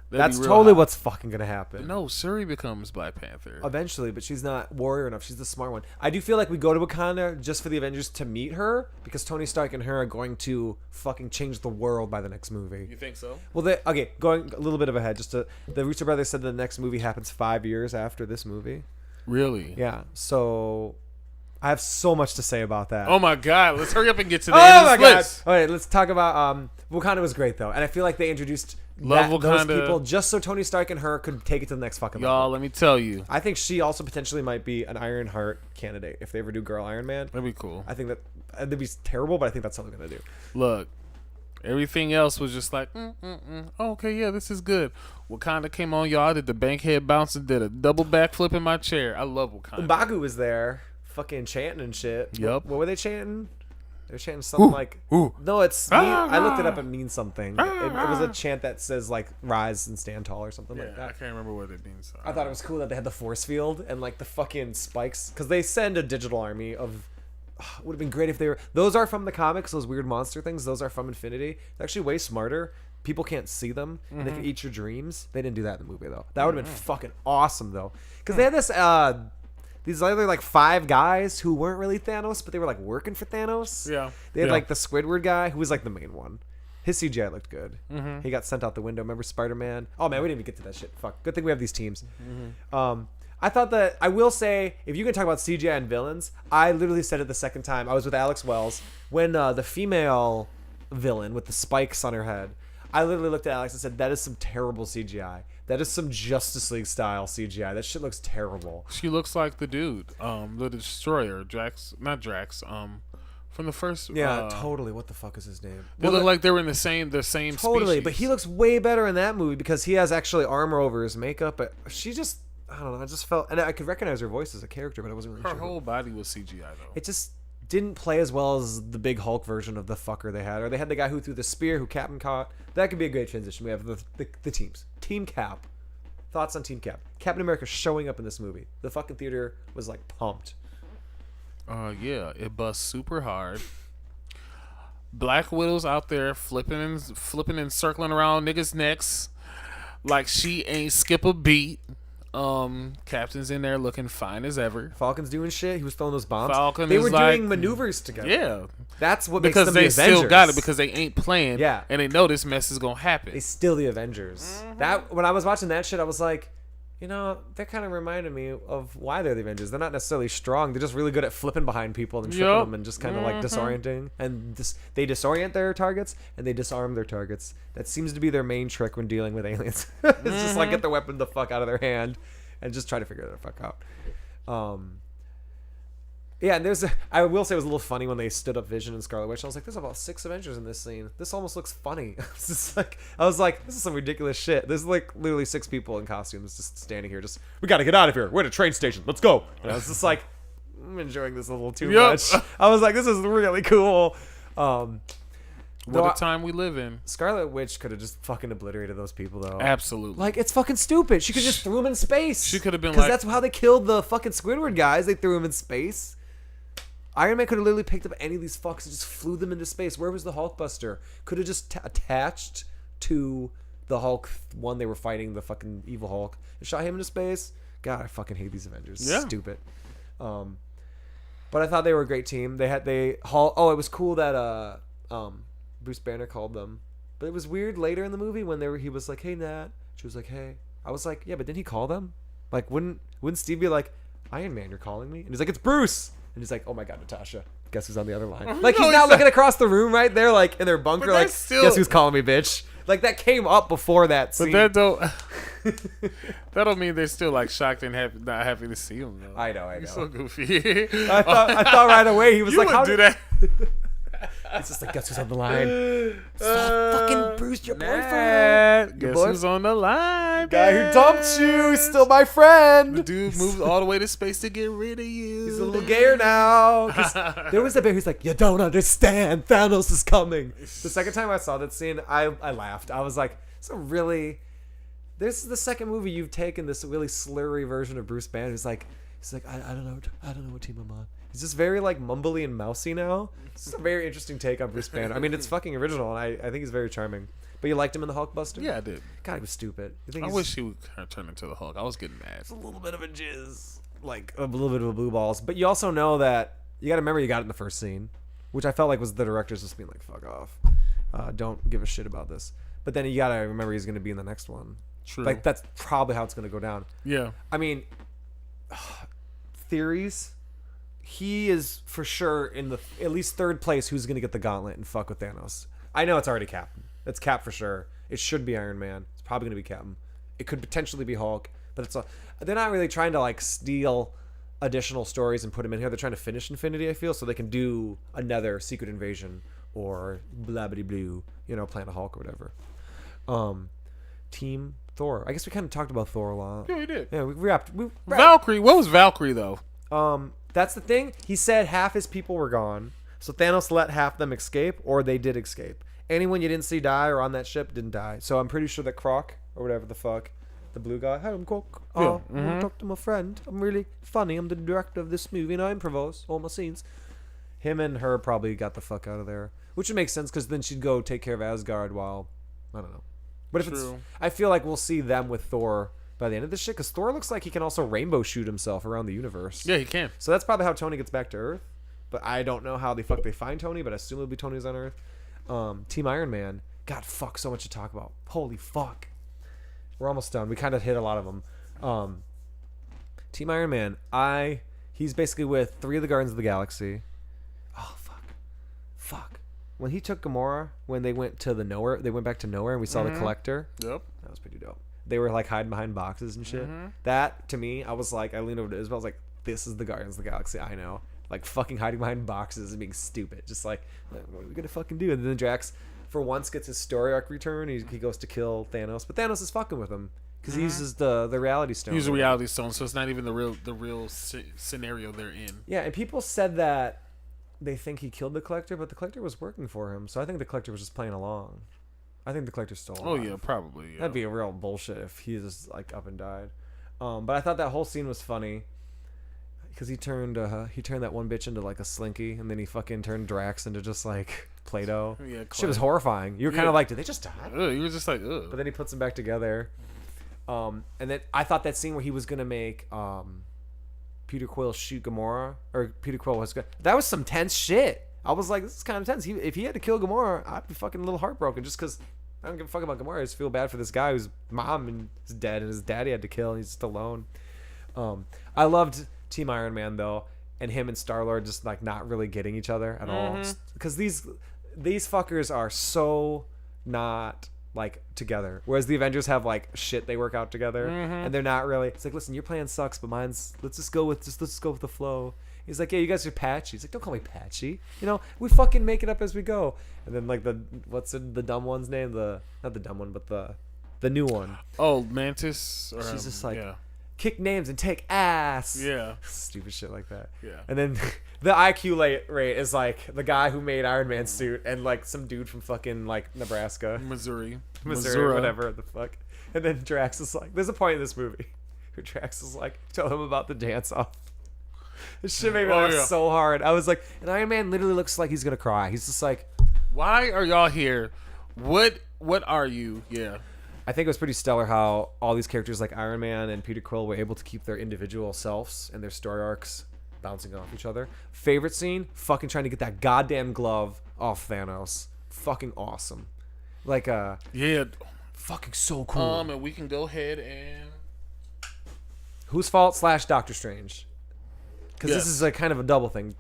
That's real totally hot. what's fucking gonna happen. No, Shuri becomes Black Panther. Eventually, but she's not warrior enough. She's the smart one. I do feel like we go to Wakanda just for the Avengers to meet her because Tony Stark and her are going to fucking change the world by the next movie. You think so? Well, going a little bit of ahead. The Russo brothers said the next movie happens 5 years after this movie. Really? Yeah. So I have so much to say about that. Oh my God! Let's hurry up and get to the end of this list. All right, let's talk about Wakanda was great though, and I feel like they introduced those Wakanda. people just so Tony Stark and her could take it to the next fucking Y'all, level. let me tell you, I think she also potentially might be an Ironheart candidate if they ever do Girl Iron Man. that'd be cool. I think that'd be terrible, but I think that's something they're gonna do. Look, everything else was just like, Oh, okay, yeah, this is good. Wakanda came on, y'all. I did the bankhead bounce and did a double backflip in my chair. I love Wakanda. M'Baku was there, fucking chanting and shit. Yup. What were they chanting? They were chanting something like. ooh. No, it's. I looked it up. It means something. It was a chant that says like "rise and stand tall" or something like Yeah, that. I can't remember what it means. I thought it was cool that they had the force field and like the fucking spikes because they send a digital army of. Would have been great if they were. Those are from the comics. Those weird monster things. Those are from Infinity. They're actually way smarter. People can't see them. And they can eat your dreams. They didn't do that in the movie though. That would have been fucking awesome though. Because they had this. These other like 5 guys who weren't really Thanos, but they were like working for Thanos. Yeah. They had Yeah. like the Squidward guy who was like the main one. His CGI looked good. He got sent out the window. Remember Spider-Man? Oh man, we didn't even get to that shit. Fuck. Good thing we have these teams. I thought that I will say if you can talk about CGI and villains, I literally said it the second time. I was with Alex Wells when the female villain with the spikes on her head. I literally looked at Alex and said, "That is some terrible CGI. That is some Justice League style CGI. That shit looks terrible." She looks like the dude, the Destroyer, not Drax, from the first. Yeah, totally. What the fuck is his name? They look like they were in the same totally, species. but he looks way better in that movie because he has actually armor over his makeup. But she just, I don't know. I just felt, and I could recognize her voice as a character, but I wasn't really Her sure. whole body was CGI though. It just didn't play as well as the big Hulk version of the fucker they had. Or they had the guy who threw the spear, who Captain caught. That could be a great transition. We have the teams. Team Cap. Thoughts on Team Cap? Captain America showing up in this movie. The fucking theater was like pumped. Yeah, it busts super hard. Black Widow's out there flipping and circling around niggas' necks like she ain't skip a beat. Captain's in there looking fine as ever. Falcon's doing shit. He was throwing those bombs. Falcon they is were like- doing maneuvers together. Yeah, That's what makes because them they the Avengers. still got it because they ain't playing. Yeah. and they know this mess is gonna happen. They still the Avengers. That when I was watching that shit, I was like, you know, that kind of reminded me of why they're the Avengers. They're not necessarily strong. They're just really good at flipping behind people and tripping Yup. them and just kind of like disorienting. And they disorient their targets and they disarm their targets. That seems to be their main trick when dealing with aliens. It's just like get the weapon the fuck out of their hand and just try to figure it the fuck out. Yeah, and I will say it was a little funny when they stood up Vision and Scarlet Witch. I was like, there's about 6 Avengers in this scene. This almost looks funny. I was like, this is some ridiculous shit. There's like literally 6 people in costumes just standing here. We got to get out of here. We're at a train station. Let's go. And I was just like, I'm enjoying this a little too much. I was like, this is really cool. What a time we live in. Scarlet Witch could have just fucking obliterated those people though. Absolutely. Like, it's fucking stupid. She could just threw them in space. She could have been because like- that's how they killed the fucking Squidward guys. They threw them in space. Iron Man could have literally picked up any of these fucks and just flew them into space. Where was the Hulkbuster? Could have just attached to the Hulk one they were fighting, the fucking evil Hulk, and shot him into space. God, I fucking hate these Avengers. Yeah. Stupid. But I thought they were a great team. It was cool that Bruce Banner called them But it was weird later in the movie when he was like, "Hey, Nat." She was like, "Hey." I was like, "Yeah, but didn't he call them? Like, wouldn't Steve be like, Iron Man, you're calling me?" And he's like, "It's Bruce." And he's like, "Oh my God, Natasha. Guess who's on the other line?" Like, he's not looking across the room right there, like, in their bunker, like, "Guess who's calling me, bitch?" Like, that came up before that scene. But that don't mean they're still, like, shocked and not happy to see him, though. I know. He's so goofy. I thought right away he was like, "How do that?" It's just like, "Guess who's on the line?" Fucking Bruce, your boyfriend. Guess who's on the line, guy who dumped you. He's still my friend. The dude moved all the way to space to get rid of you. He's a little gayer now. There was a bit who's like, "You don't understand. Thanos is coming." The second time I saw that scene, I laughed. I was like, this is the second movie you've taken this really slurry version of Bruce Banner. He's like, I don't know what team I'm on. He's just very like mumbly and mousy now. It's a very interesting take on Bruce Banner. I mean, it's fucking original, and I think he's very charming. But you liked him in the Hulkbuster? Yeah, I did. God, he was stupid. I wish he would kind of turn into the Hulk. I was getting mad. It's a little bit of a jizz, like a little bit of a blue balls. But you also know that you got to remember you got it in the first scene, which I felt like was the directors just being like, "Fuck off, don't give a shit about this." But then you got to remember he's going to be in the next one. True. Like that's probably how it's going to go down. Yeah. I mean, theories. He is for sure in the at least third place. Who's going to get the gauntlet and fuck with Thanos? I know it's already Cap. It's Cap for sure. It should be Iron Man. It's probably going to be Captain. It could potentially be Hulk, but they're not really trying to like steal additional stories and put them in here. They're trying to finish Infinity, I feel, so they can do another Secret Invasion or blah blah blue, Planet Hulk or whatever. Team Thor. I guess we kind of talked about Thor a lot. Yeah, we did. Yeah, we wrapped. Valkyrie. What was Valkyrie though? That's the thing. He said half his people were gone, so Thanos let half them escape, or they did escape. Anyone you didn't see die or on that ship didn't die. So I'm pretty sure that Croc or whatever the fuck, the blue guy. "Hi, I'm Croc. I want to talk to my friend. I'm really funny. I'm the director of this movie and I improvise all my scenes." Him and her probably got the fuck out of there, which would make sense because then she'd go take care of Asgard while I don't know. But if I feel like we'll see them with Thor by the end of this shit, because Thor looks like he can also rainbow shoot himself around the universe. Yeah, he can. So that's probably how Tony gets back to Earth. But I don't know how the fuck they find Tony, but I assume it'll be Tony's on Earth. Team Iron Man. God, fuck, so much to talk about. Holy fuck. We're almost done. We kind of hit a lot of them. Team Iron Man. He's basically with 3 of the Guardians of the Galaxy. Oh, fuck. When he took Gamora, when they went to they went back to nowhere and we saw the Collector. Yep. That was pretty dope. They were like hiding behind boxes and shit. That, to me, I was like, I leaned over to Isabel, I was like, this is the Guardians of the Galaxy I know. Like, fucking hiding behind boxes and being stupid. Just like, what are we gonna fucking do? And then Drax, for once, gets his story arc return. He goes to kill Thanos. But Thanos is fucking with him. Because he uses the reality stone. He uses the reality stone, so it's not even the real scenario they're in. Yeah, and people said that they think he killed the Collector, but the Collector was working for him. So I think the Collector was just playing along. I think the Collector's still alive. Oh, yeah, probably. Yeah. That'd be a real bullshit if he just, like, up and died. But I thought that whole scene was funny. Because he turned that one bitch into, like, a slinky. And then he fucking turned Drax into just, like, Play-Doh. Yeah, shit was horrifying. You were kind of like, did they just die? You were just like, ugh. But then he puts them back together. And then I thought that scene where he was going to make Peter Quill shoot Gamora. Or Peter Quill was good. That was some tense shit. I was like, this is kind of tense. If he had to kill Gamora, I'd be fucking a little heartbroken just because I don't give a fuck about Gamora. I just feel bad for this guy whose mom is dead and his daddy had to kill and he's just alone. I loved Team Iron Man, though, and him and Star-Lord just, like, not really getting each other at all. Because these fuckers are so not, like, together. Whereas the Avengers have, like, shit they work out together. And they're not really. It's like, listen, your plan sucks, but mine's, let's just go with the flow. He's like, yeah, you guys are patchy. He's like, don't call me patchy. We fucking make it up as we go. And then, like, what's the dumb one's name? Not the dumb one, but the new one. Oh, Mantis? She's just like, kick names and take ass. Yeah. Stupid shit like that. Yeah. And then the IQ rate is, like, the guy who made Iron Man's suit and, like, some dude from fucking, like, Nebraska. Missouri, whatever the fuck. And then Drax is like, there's a point in this movie where Drax is like, tell him about the dance-off. This shit made me laugh so hard. I was like, and Iron Man literally looks like he's gonna cry. He's just like, why are y'all here? What are you? Yeah. I think it was pretty stellar how all these characters like Iron Man and Peter Quill were able to keep their individual selves and their story arcs bouncing off each other. Favorite scene? Fucking trying to get that goddamn glove off Thanos. Fucking awesome. Like yeah, fucking so cool. and we can go ahead and Whose Fault / Doctor Strange, because this is like kind of a double thing.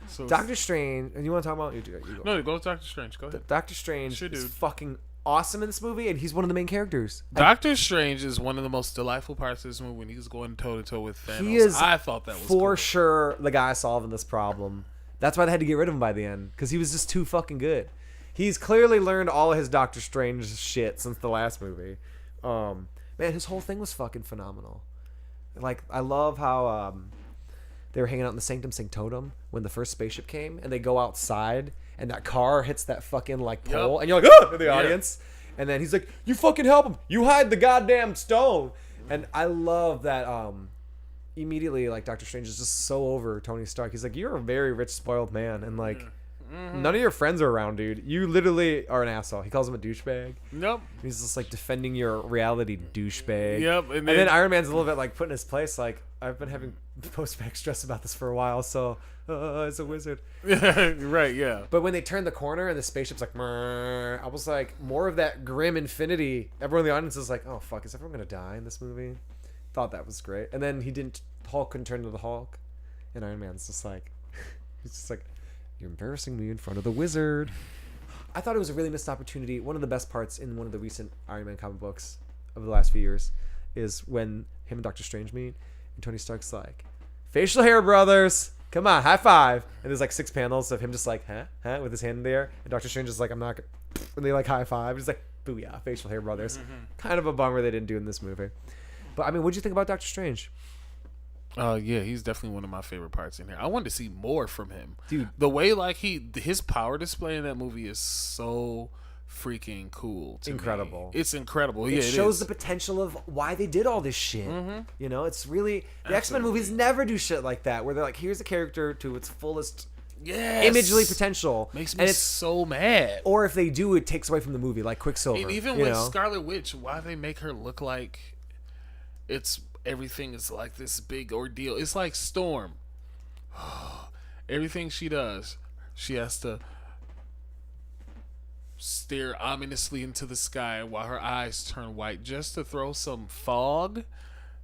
So Doctor Strange, and you want to talk about you go. No, go to Doctor Strange. Go ahead. Doctor Strange is fucking awesome in this movie, and he's one of the main characters. Doctor Strange is one of the most delightful parts of this movie when he's going toe to toe with Thanos. I thought that was for sure the guy solving this problem. That's why they had to get rid of him by the end, because he was just too fucking good. He's clearly learned all of his Doctor Strange shit since the last movie. Man, his whole thing was fucking phenomenal. Like, I love how they were hanging out in the Sanctum Sanctorum when the first spaceship came, and they go outside, and that car hits that fucking, like, pole, and you're like, oh, in the audience. And then he's like, you fucking help him. You hide the goddamn stone. And I love that immediately, like, Doctor Strange is just so over Tony Stark. He's like, you're a very rich, spoiled man, and, like, none of your friends are around, dude. You literally are an asshole. He calls him a douchebag. Nope. He's just like defending your reality, douchebag. Yep. And then Iron Man's a little bit like put in his place. Like, I've been having post-back stress about this for a while, so it's a wizard. Right, yeah. But when they turn the corner and the spaceship's like, I was like, more of that grim infinity. Everyone in the audience is like, oh, fuck, is everyone going to die in this movie? Thought that was great. And then Hulk couldn't turn into the Hulk. And Iron Man's just like, he's just like, you're embarrassing me in front of the wizard. I thought it was a really missed opportunity. One of the best parts in one of the recent Iron Man comic books of the last few years is when him and Doctor Strange meet, and Tony Stark's like, facial hair, brothers. Come on, high five. And there's like 6 panels of him just like, huh, with his hand in the air. And Doctor Strange is like, I'm not gonna. And they like high five. He's like, booyah, facial hair, brothers. Kind of a bummer they didn't do in this movie. But I mean, what'd you think about Doctor Strange? Yeah, he's definitely one of my favorite parts in here. I wanted to see more from him, dude. The way like his power display in that movie is so freaking cool. Incredible. It's incredible. It shows the potential of why they did all this shit. You know, it's really the X-Men movies never do shit like that, where they're like, here's a character to its fullest imagely potential. Makes me so mad. Or if they do, it takes away from the movie, like Quicksilver. And even with Scarlet Witch, why they make her look like everything is like this big ordeal. It's like Storm. Everything she does, she has to stare ominously into the sky while her eyes turn white just to throw some fog.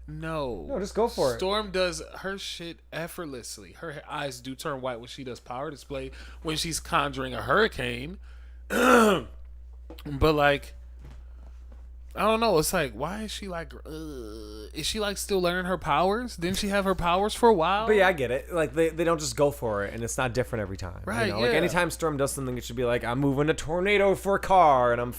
No, just go for it. Storm does her shit effortlessly. Her eyes do turn white when she does power display, when she's conjuring a hurricane. But like, I don't know. It's like, why is she like? Is she like still learning her powers? Didn't she have her powers for a while? But yeah, I get it. Like they don't just go for it, and it's not different every time. Right. You know? Like anytime Storm does something, it should be like, I'm moving a tornado for a car, and I'm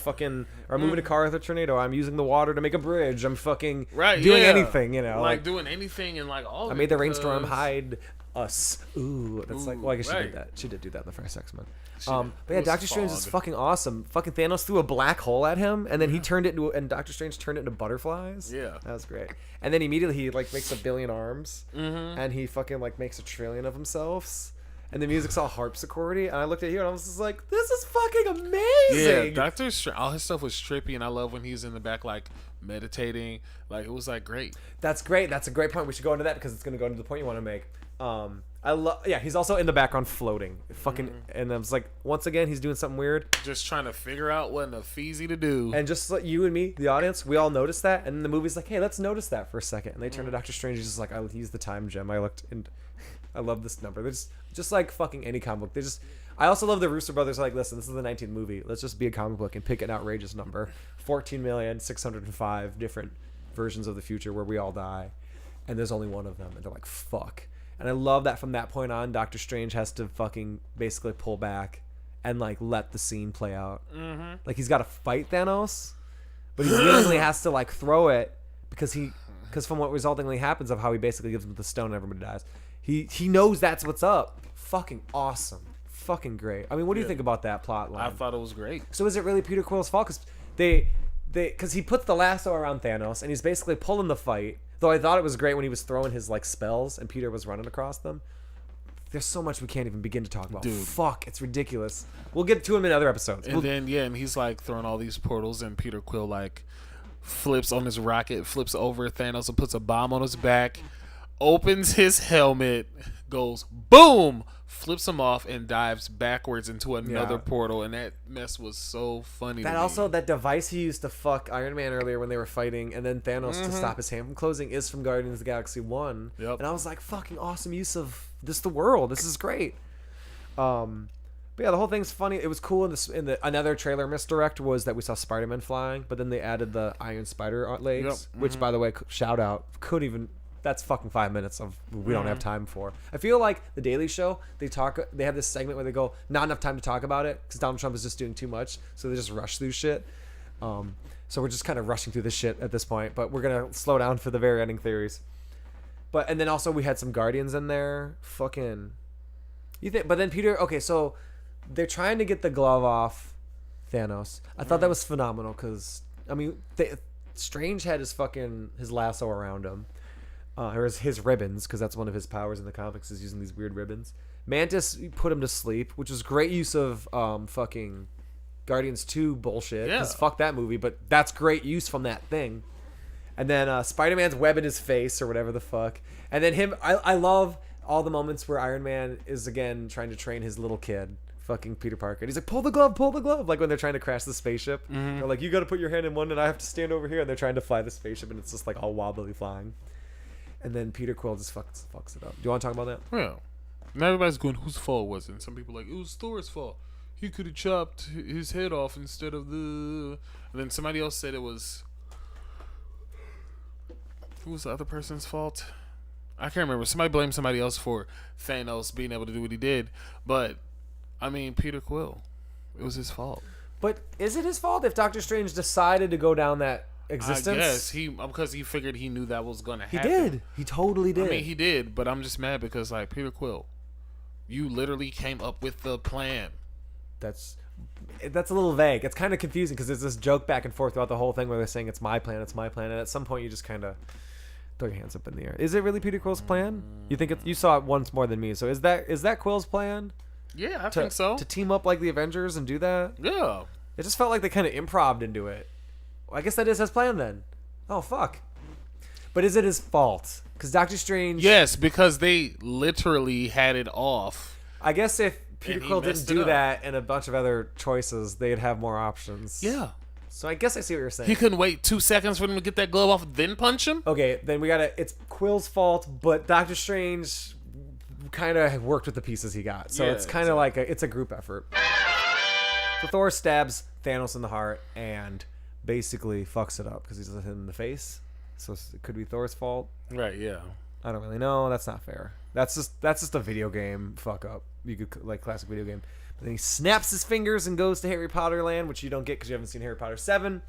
moving a car with a tornado. I'm using the water to make a bridge. I'm fucking doing anything. You know, like doing anything and like all. I made the rainstorm hide us. Ooh, that's like. Well, I guess she did that. She did do that in the first X-Men. But yeah, Doctor Strange is fucking awesome. Fucking Thanos threw a black hole at him, and then he turned it into, and Doctor Strange turned it into butterflies. Yeah, that was great. And then immediately he like makes 1 billion arms, and he fucking like makes 1 trillion of himself. And the music's all harpsichordy, and I looked at you and I was just like, this is fucking amazing. Yeah, Doctor Strange, all his stuff was trippy, and I love when he's in the back like meditating. Like, it was like great. That's great. That's a great point. We should go into that because it's going to go into the point you want to make. He's also in the background floating. Fucking, and I was like, once again, he's doing something weird. Just trying to figure out what the feezy to do. And just like you and me, the audience, we all noticed that. And the movie's like, hey, let's notice that for a second. And they turn to Doctor Strange. He's just like, I used the time gem. I looked, and I love this number. They're just like fucking any comic book. I also love the Russo brothers. Like, listen, this is the 19th movie. Let's just be a comic book and pick an outrageous number. 14,605 different versions of the future where we all die. And there's only one of them. And they're like, fuck. And I love that from that point on, Doctor Strange has to fucking basically pull back and like let the scene play out. Like, he's got to fight Thanos, but he willingly has to like throw it because from what resultingly happens of how he basically gives him the stone and everybody dies. He knows that's what's up. Fucking awesome. Fucking great. I mean, what do you think about that plot line? I thought it was great. So is it really Peter Quill's fault? Because he puts the lasso around Thanos and he's basically pulling the fight. Though I thought it was great when he was throwing his like spells and Peter was running across them. There's so much we can't even begin to talk about. Dude. Fuck, it's ridiculous. We'll get to him in other episodes. And and he's like throwing all these portals, and Peter Quill like flips on his rocket, flips over Thanos and puts a bomb on his back. opens his helmet, goes boom, flips him off, and dives backwards into another portal. And that mess was so funny. That also, that device he used to fuck Iron Man earlier when they were fighting, and then Thanos to stop his hand from closing, is from Guardians of the Galaxy 1. Yep. And I was like, fucking awesome use of the world. This is great. But yeah, the whole thing's funny. It was cool in the another trailer misdirect was that we saw Spider-Man flying, but then they added the Iron Spider legs, which, by the way, shout out, that's fucking 5 minutes of we don't have time for. I feel like the Daily Show, they have this segment where they go, not enough time to talk about it because Donald Trump is just doing too much, so they just rush through shit. So we're just kind of rushing through this shit at this point, but we're gonna slow down for the very ending theories. And then also we had some Guardians in there. Fucking, you think? But then Peter, okay, so they're trying to get the glove off Thanos. I thought that was phenomenal because Strange had his lasso around him. Or his ribbons, because that's one of his powers in the comics, is using these weird ribbons. Mantis put him to sleep, which was great use of fucking Guardians 2 bullshit. Because fuck that movie, but that's great use from that thing. And then Spider-Man's web in his face, or whatever the fuck. And then I love all the moments where Iron Man is, again, trying to train his little kid, fucking Peter Parker. And he's like, pull the glove. Like when they're trying to crash the spaceship. They're like, you got to put your hand in one, and I have to stand over here. And they're trying to fly the spaceship, and it's just like all wobbly flying. And then Peter Quill just fucks it up. Do you want to talk about that? Yeah. Now everybody's going, whose fault was it? And some people are like, it was Thor's fault. He could have chopped his head off instead of the... And then somebody else said it was... Who was the other person's fault? I can't remember. Somebody blamed somebody else for Thanos being able to do what he did. But, Peter Quill. It was his fault. But is it his fault if Doctor Strange decided to go down that existence? Yes, because he figured he knew that was going to happen. He did. He totally did. He did, but I'm just mad because, Peter Quill, you literally came up with the plan. That's a little vague. It's kind of confusing because there's this joke back and forth throughout the whole thing where they're saying it's my plan, and at some point you just kind of throw your hands up in the air. Is it really Peter Quill's plan? You think you saw it once more than me, so is that Quill's plan? Yeah, I think so. To team up like the Avengers and do that? Yeah. It just felt like they kind of improv'd into it. Well, I guess that is his plan then. Oh, fuck. But is it his fault? Because Doctor Strange... Yes, because they literally had it off. I guess if Peter Quill didn't do that and a bunch of other choices, they'd have more options. Yeah. So I guess I see what you're saying. He couldn't wait 2 seconds for them to get that glove off, then punch him? Okay, then it's Quill's fault, but Doctor Strange kind of worked with the pieces he got. So it's kind of like it's a group effort. So Thor stabs Thanos in the heart and basically fucks it up because he's hit him in the face. So it could be Thor's fault. Right, yeah. I don't really know. That's not fair. That's just a video game fuck up. You could like classic video game. But then he snaps his fingers and goes to Harry Potter land, which you don't get because you haven't seen Harry Potter 7.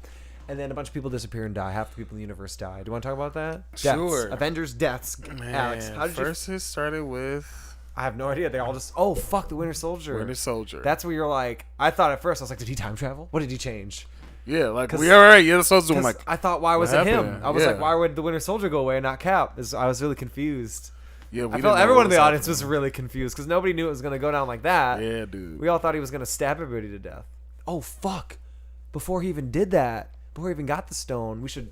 And then a bunch of people disappear and die. Half the people in the universe die. Do you want to talk about that? Sure. Deaths. Avengers deaths. Man, Alex, how did it started with... I have no idea. They all just... Oh, fuck, the Winter Soldier. Winter Soldier. That's where you're like... I thought at first, I was like, did he time travel? What did he change? Yeah, like, we all right. Yeah, the Soldier. I'm like... I thought, why was it him? I was like, why would the Winter Soldier go away and not Cap? I was really confused. Yeah, I felt everyone in the audience was really confused because nobody knew it was going to go down like that. Yeah, dude. We all thought he was going to stab everybody to death. Oh, fuck. Before he even did that, before he even got the stone, we should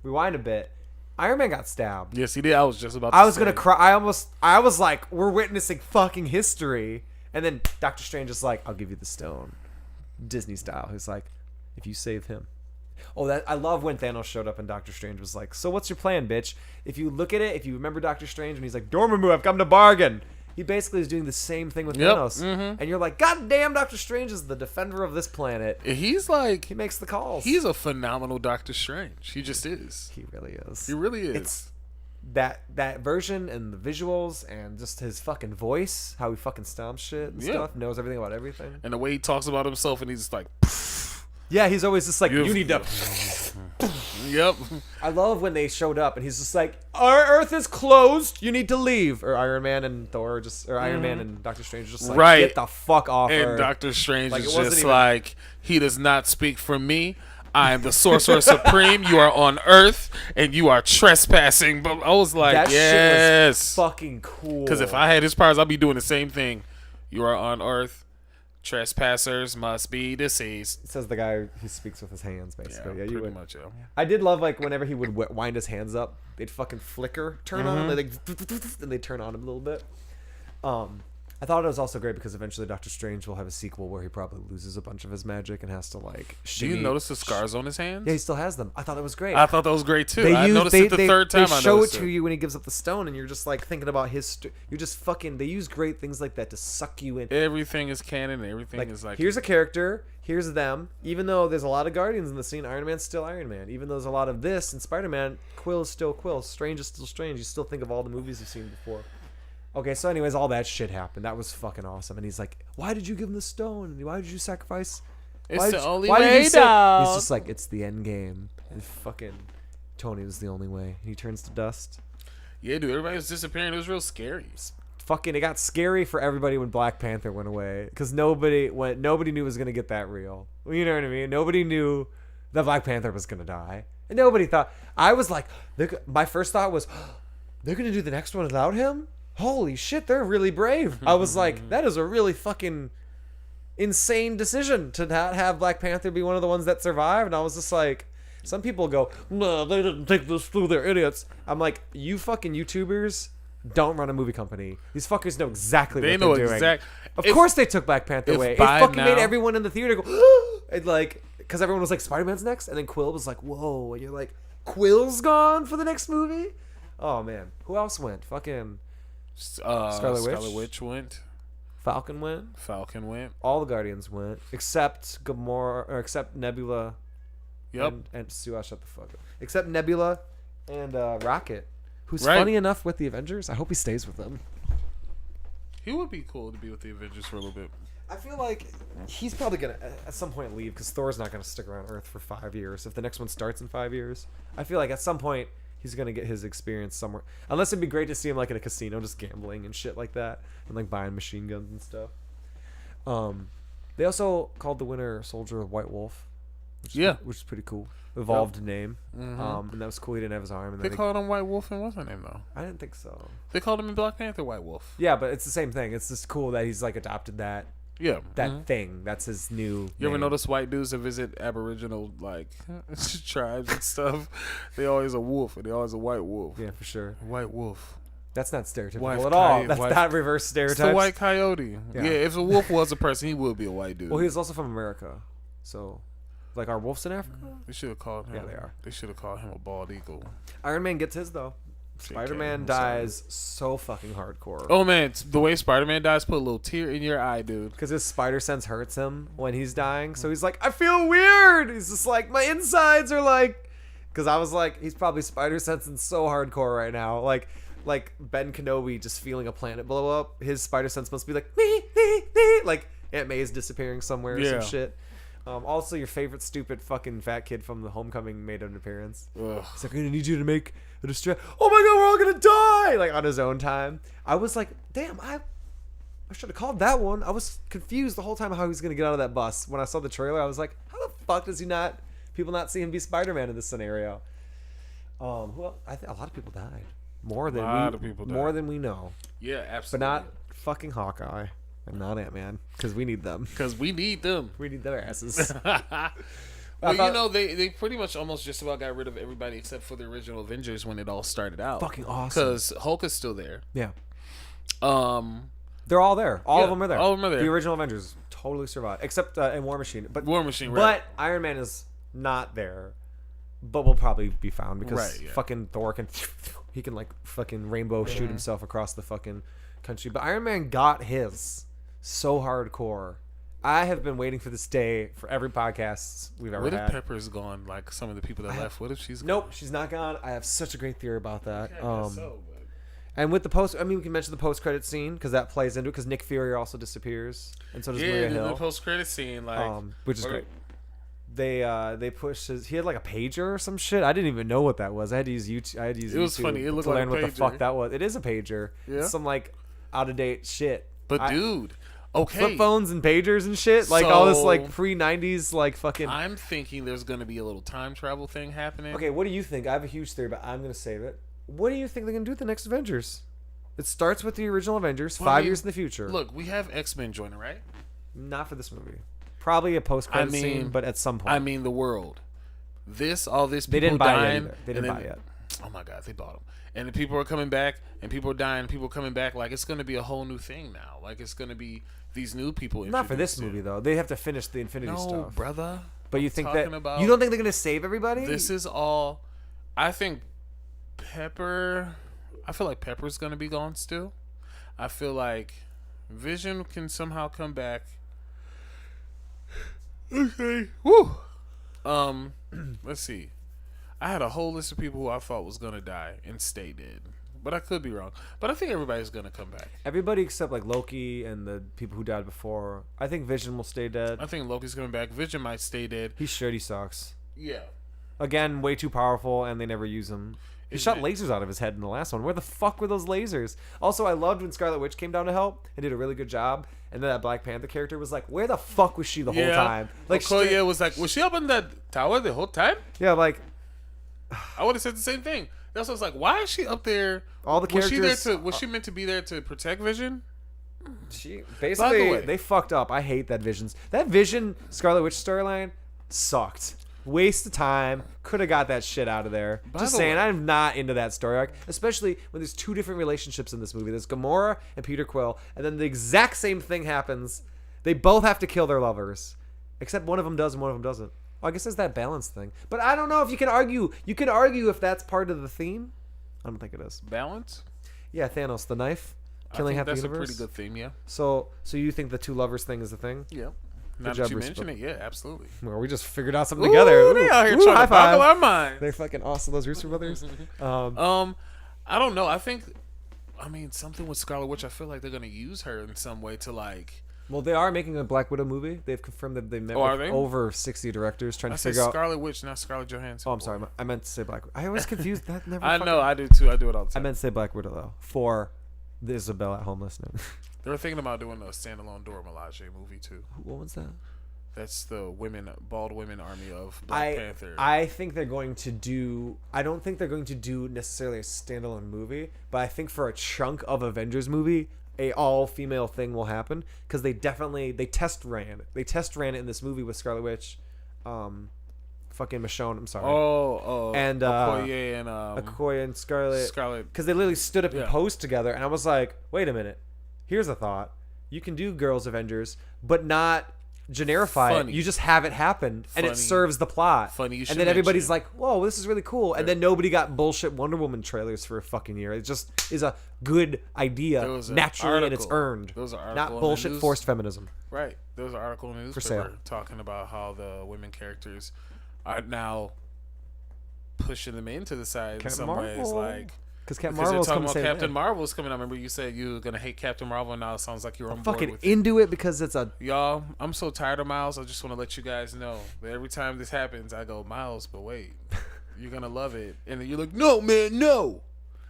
rewind a bit. Iron Man got stabbed. Yes, he did. I was just about to I was going to cry. I was like, we're witnessing fucking history. And then Doctor Strange is like, I'll give you the stone. Disney style. He's like, if you save him. Oh, I love when Thanos showed up and Doctor Strange was like, so what's your plan, bitch? If you look at it, if you remember Doctor Strange when he's like, Dormammu, I've come to bargain. He basically is doing the same thing with Thanos. Mm-hmm. And you're like, God damn, Doctor Strange is the defender of this planet. He's like... He makes the calls. He's a phenomenal Doctor Strange. He just is. He really is. He really is. It's that version and the visuals and just his fucking voice, how he fucking stomps shit and stuff, knows everything about everything. And the way he talks about himself and he's just like... Yeah, he's always just like, you need to... Yep. I love when they showed up and he's just like, our Earth is closed, you need to leave. Or Iron Man and Thor Iron Man and Doctor Strange just like, get the fuck off and Earth. Doctor Strange is just like, he does not speak for me. I am the Sorcerer Supreme. You are on Earth and you are trespassing. But I was like, that yes. Shit was fucking cool. Because if I had his powers, I'd be doing the same thing. You are on Earth. Trespassers must be deceased. It says the guy who speaks with his hands, basically. Yeah, you would. Much, yeah. I did love like whenever he would wind his hands up, they'd fucking flicker, turn on, like, and they turn on him a little bit. I thought it was also great because eventually Doctor Strange will have a sequel where he probably loses a bunch of his magic and has to like. Do you notice the scars on his hands? Yeah, he still has them. I thought that was great. I thought that was great too. I noticed it the third time. They show it to you when he gives up the stone, and you're just like thinking about his. You're just fucking. They use great things like that to suck you in. Everything is canon. Everything is like. Here's a character. Here's them. Even though there's a lot of Guardians in the scene, Iron Man's still Iron Man. Even though there's a lot of this in Spider-Man, Quill is still Quill. Strange is still Strange. You still think of all the movies you've seen before. Okay, so anyways, all that shit happened. That was fucking awesome. And he's like, why did you give him the stone? Why did you sacrifice? It's the only way down. He's just like, it's the end game. And fucking Tony was the only way. And he turns to dust. Yeah, dude, everybody was disappearing. It was real scary. Fucking, it got scary for everybody when Black Panther went away. Because nobody knew it was going to get that real. You know what I mean? Nobody knew that Black Panther was going to die. And nobody thought. I was like, my first thought was, they're going to do the next one without him? Holy shit, they're really brave. I was like, that is a really fucking insane decision to not have Black Panther be one of the ones that survived. And I was just like, some people go, no, they didn't think this through, they're idiots. I'm like, you fucking YouTubers don't run a movie company. These fuckers know exactly what they're doing. Of course they took Black Panther away. It fucking made everyone in the theater go, and like, because everyone was like, Spider-Man's next? And then Quill was like, whoa. And you're like, Quill's gone for the next movie? Oh, man. Who else went? Fucking... Scarlet Witch went. Falcon went. All the Guardians went, except Gamora, or except Nebula. Yep. And Sue, shut the fuck up. Except Nebula and Rocket, who's funny enough with the Avengers. I hope he stays with them. He would be cool to be with the Avengers for a little bit. I feel like he's probably gonna at some point leave because Thor's not gonna stick around Earth for 5 years. If the next one starts in 5 years, I feel like at some point he's gonna get his experience somewhere. Unless it'd be great to see him like in a casino, just gambling and shit like that, and like buying machine guns and stuff. They also called the Winter Soldier White Wolf, which is pretty cool. Evolved name, and that was cool. He didn't have his arm. And they called him White Wolf, and what's her name though? I didn't think so. They called him in Black Panther White Wolf. Yeah, but it's the same thing. It's just cool that he's like adopted that. Yeah, thing. That's his new. You ever notice white dudes that visit Aboriginal like tribes and stuff? They always a wolf, and they always a white wolf. Yeah, for sure. White wolf. That's not stereotypical at all. That's not reverse stereotypes. It's the white coyote. Yeah, if a wolf was a person, he would be a white dude. Well, he was also from America, so like our wolves in Africa. They should have called him. Yeah, they are. They should have called him a bald eagle. Iron Man gets his though. Spider-Man dies so fucking hardcore. Oh man, the way Spider-Man dies put a little tear in your eye, dude. Because his spider sense hurts him when he's dying. So he's like, I feel weird. He's just like, my insides are like... Because I was like, he's probably spider sensing so hardcore right now. Like Ben Kenobi just feeling a planet blow up. His spider sense must be like, me. Like Aunt May's disappearing somewhere or some shit. Also, your favorite stupid fucking fat kid from the Homecoming made an appearance. Ugh. He's like, I'm gonna need you to make a distract. Oh my god, we're all gonna die! Like on his own time. I was like, damn, I should have called that one. I was confused the whole time how he was gonna get out of that bus. When I saw the trailer, I was like, how the fuck does people not see him be Spider-Man in this scenario? Well, a lot of people died. More than we know. Yeah, absolutely. But not fucking Hawkeye. And not Ant-Man, because we need them. We need their asses. Well, they pretty much almost just about got rid of everybody except for the original Avengers when it all started out. Fucking awesome. Because Hulk is still there. Yeah. They're all there. All of them are there. All of them are there. The original Avengers totally survived, except in War Machine. But War Machine, right? But Iron Man is not there. But will probably be found because fucking Thor can like fucking rainbow shoot himself across the fucking country. But Iron Man got his. So hardcore. I have been waiting for this day for every podcast we've ever had. What if Pepper's gone? Like some of the people that left. What if she's gone? Nope, she's not gone. I have such a great theory about that. But... And with the we can mention the post-credit scene because that plays into it. Because Nick Fury also disappears, and so does Maria Hill. The post-credit scene, like, which is great. They pushed his. He had like a pager or some shit. I didn't even know what that was. I had to use YouTube. It was funny. It looked to like learn a what pager. the fuck that was. It is a pager. Yeah. It's some like out of date shit. But dude. Okay. Flip phones and pagers and shit. Like all this like pre-90s like fucking... I'm thinking there's going to be a little time travel thing happening. Okay, what do you think? I have a huge theory, but I'm going to save it. What do you think they're going to do with the next Avengers? It starts with the original Avengers, 5 years in the future. Look, we have X-Men joining, right? Not for this movie. Probably a post-credit scene, but at some point. I mean, the world. All this people they didn't buy dying. it yet either. They didn't buy it yet. Oh my God, they bought them. And the people are coming back, and people are dying, and people are coming back. Like, it's going to be a whole new thing now. Like, it's going to be these new people. Not for this movie, though. They have to finish the Infinity stuff. No, brother. But you think that... You don't think they're going to save everybody? This is all... I think Pepper... I feel like Pepper's going to be gone still. I feel like Vision can somehow come back. Okay. Woo! Let's see. I had a whole list of people who I thought was gonna die and stay dead, but I could be wrong. But I think everybody's gonna come back. Everybody except like Loki and the people who died before. I think Vision will stay dead. I think Loki's coming back. Vision might stay dead. He sucks. Yeah. Again, way too powerful, and they never use him. He shot lasers out of his head in the last one. Where the fuck were those lasers? Also, I loved when Scarlet Witch came down to help and did a really good job. And then that Black Panther character was like, where the fuck was she the whole time? Like, Okoye was like, was she up in that tower the whole time? Yeah, like... I would have said the same thing. That's what I was like, why is she up there? All the characters... Was she meant to be there to protect Vision? She basically, they fucked up. I hate that That Vision Scarlet Witch storyline sucked. Waste of time. Could have got that shit out of there. Just saying, I'm not into that story arc. Especially when there's two different relationships in this movie. There's Gamora and Peter Quill. And then the exact same thing happens. They both have to kill their lovers. Except one of them does and one of them doesn't. Well, I guess there's that balance thing. But I don't know if you can argue. You can argue if that's part of the theme. I don't think it is. Balance? Yeah, Thanos, the knife. Killing half the universe. That's a pretty good theme, yeah. So you think the two lovers thing is the thing? Yeah. Now that you mention it, yeah, absolutely. Well, we just figured out something together. They out here trying to boggle our minds. They're fucking awesome, those Rooster Brothers. I don't know. I think, something with Scarlet Witch, I feel like they're going to use her in some way to like... Well, they are making a Black Widow movie. They've confirmed that they met with over 60 directors trying to figure out... Scarlet Witch, not Scarlett Johansson. Oh, I'm sorry. I meant to say Black Widow. I always confuse that. Never. I know. I do too. I do it all the time. I meant to say Black Widow, though, for the Isabel at home listener. They were thinking about doing a standalone Dora Milaje movie, too. What was that? That's the bald women army of Black Panther. I think they're going to do... I don't think they're going to do necessarily a standalone movie, but I think for a chunk of Avengers movie, a all-female thing will happen, because they test ran it in this movie with Scarlet Witch, fucking Michonne, I'm sorry. And Okoye and Scarlet. Because they literally stood up and posed together, and I was like, wait a minute. Here's a thought. You can do Girls Avengers, but not... generify it. You just have it happen, and it serves the plot. Funny you should and then everybody's like, whoa, this is really cool. And then nobody got bullshit Wonder Woman trailers for a fucking year. It just is a good idea naturally, and it's earned. Not bullshit forced feminism. Right. There was an article in the newspaper talking about how the women characters are now pushing them into the side in some ways. Like... Because Captain Marvel's coming out. Remember you said you were gonna hate Captain Marvel, and now it sounds like you're on board fucking with into it because it's a... Y'all, I'm so tired of Miles. I just want to let you guys know that every time this happens, I go, Miles, but wait, you're gonna love it, and then you're like, no, man, no,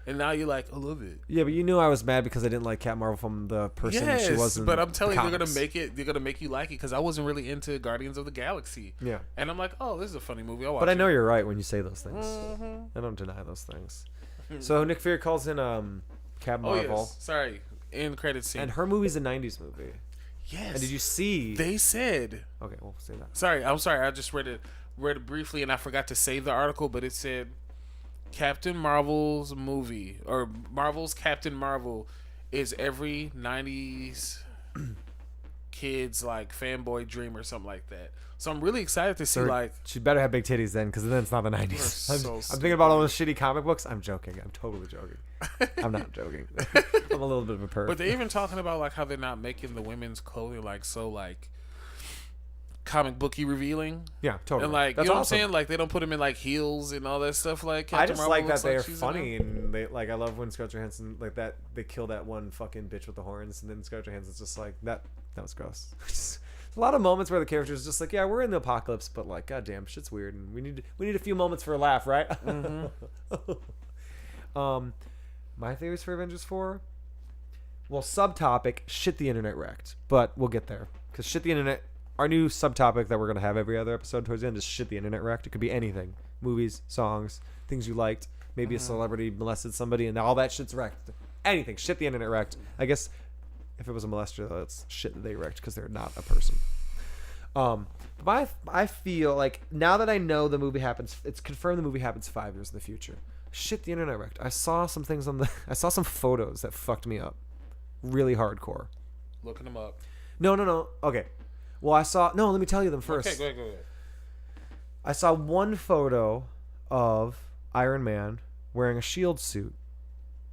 and now you're like, I love it. Yeah, but you knew I was mad because I didn't like Captain Marvel from the person she was in. But I'm telling you, they're gonna make you like it because I wasn't really into Guardians of the Galaxy. Yeah, and I'm like, oh, this is a funny movie. I'll watch but I know it. You're right when you say those things. I don't deny those things. So Nick Fury calls in Captain Marvel. Yes. Sorry, in credit scene. And her movie's a 90s movie. Yes. And did you see? They said. Okay, we'll say that. Sorry, I'm sorry. I just read it briefly, and I forgot to save the article, but it said Captain Marvel's movie, or Marvel's Captain Marvel, is every 90s kid's like fanboy dream or something like that. So I'm really excited to see she better have big titties then, because then it's not the 90s. I'm thinking about all those shitty comic books. I'm joking. I'm totally joking. I'm not joking. I'm a little bit of a perv. But they're even talking about like how they're not making the women's clothing like so like comic booky revealing. Yeah, totally. And like, that's, you know what I'm saying? Like they don't put them in like heels and all that stuff. Like Captain I just Marvel like that they're like funny, and they like. I love when Scarlett Johansson like that. They kill that one fucking bitch with the horns, and then Scarlett Johansson's just like that. That was gross. A lot of moments where the character's just like, yeah, we're in the apocalypse, but like, goddamn, shit's weird, and we need a few moments for a laugh, right? My theories for Avengers 4. Well, subtopic, shit the internet wrecked, but we'll get there because shit the internet. Our new subtopic that we're gonna have every other episode towards the end is shit the internet wrecked. It could be anything: movies, songs, things you liked, maybe a celebrity molested somebody, and all that shit's wrecked. Anything, shit the internet wrecked. I guess If it was a molester, that's shit that they wrecked because they're not a person. But I feel like now that I know the movie happens, it's confirmed the movie happens 5 years in the future. Shit, the internet wrecked. I saw some things I saw some photos that fucked me up, really hardcore. Looking them up. No. Okay. Well, let me tell you them first. Okay, go ahead. I saw one photo of Iron Man wearing a shield suit,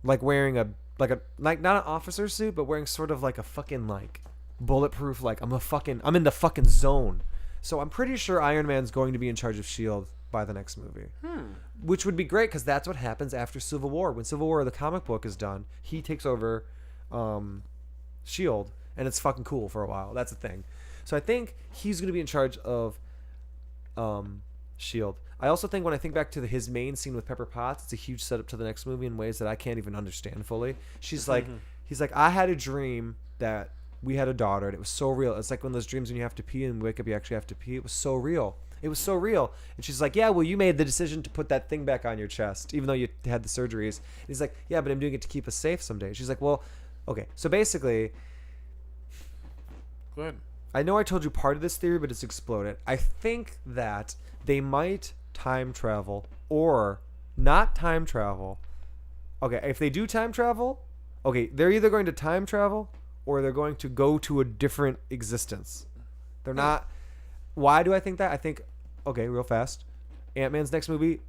like wearing like not an officer suit, but wearing sort of like a fucking like bulletproof, like I'm in the fucking zone. So I'm pretty sure Iron Man's going to be in charge of shield by the next movie, which would be great because that's what happens after Civil War. When Civil War, the comic book, is done, he takes over shield, and it's fucking cool for a while. That's the thing. So I think he's going to be in charge of shield. I also think when I think back to his main scene with Pepper Potts, it's a huge setup to the next movie in ways that I can't even understand fully. He's like, I had a dream that we had a daughter, and it was so real. It's like one of those dreams when you have to pee and wake up, you actually have to pee. It was so real. It was so real. And she's like, yeah, well, you made the decision to put that thing back on your chest, even though you had the surgeries. And he's like, yeah, but I'm doing it to keep us safe someday. She's like, well, okay. So basically, good. I know I told you part of this theory, but it's exploded. I think that they might time travel or not time travel. Okay, if they do time travel, okay, they're either going to time travel or they're going to go to a different existence. They're not. Why do I think that? I think, okay, real fast, Ant-Man's next movie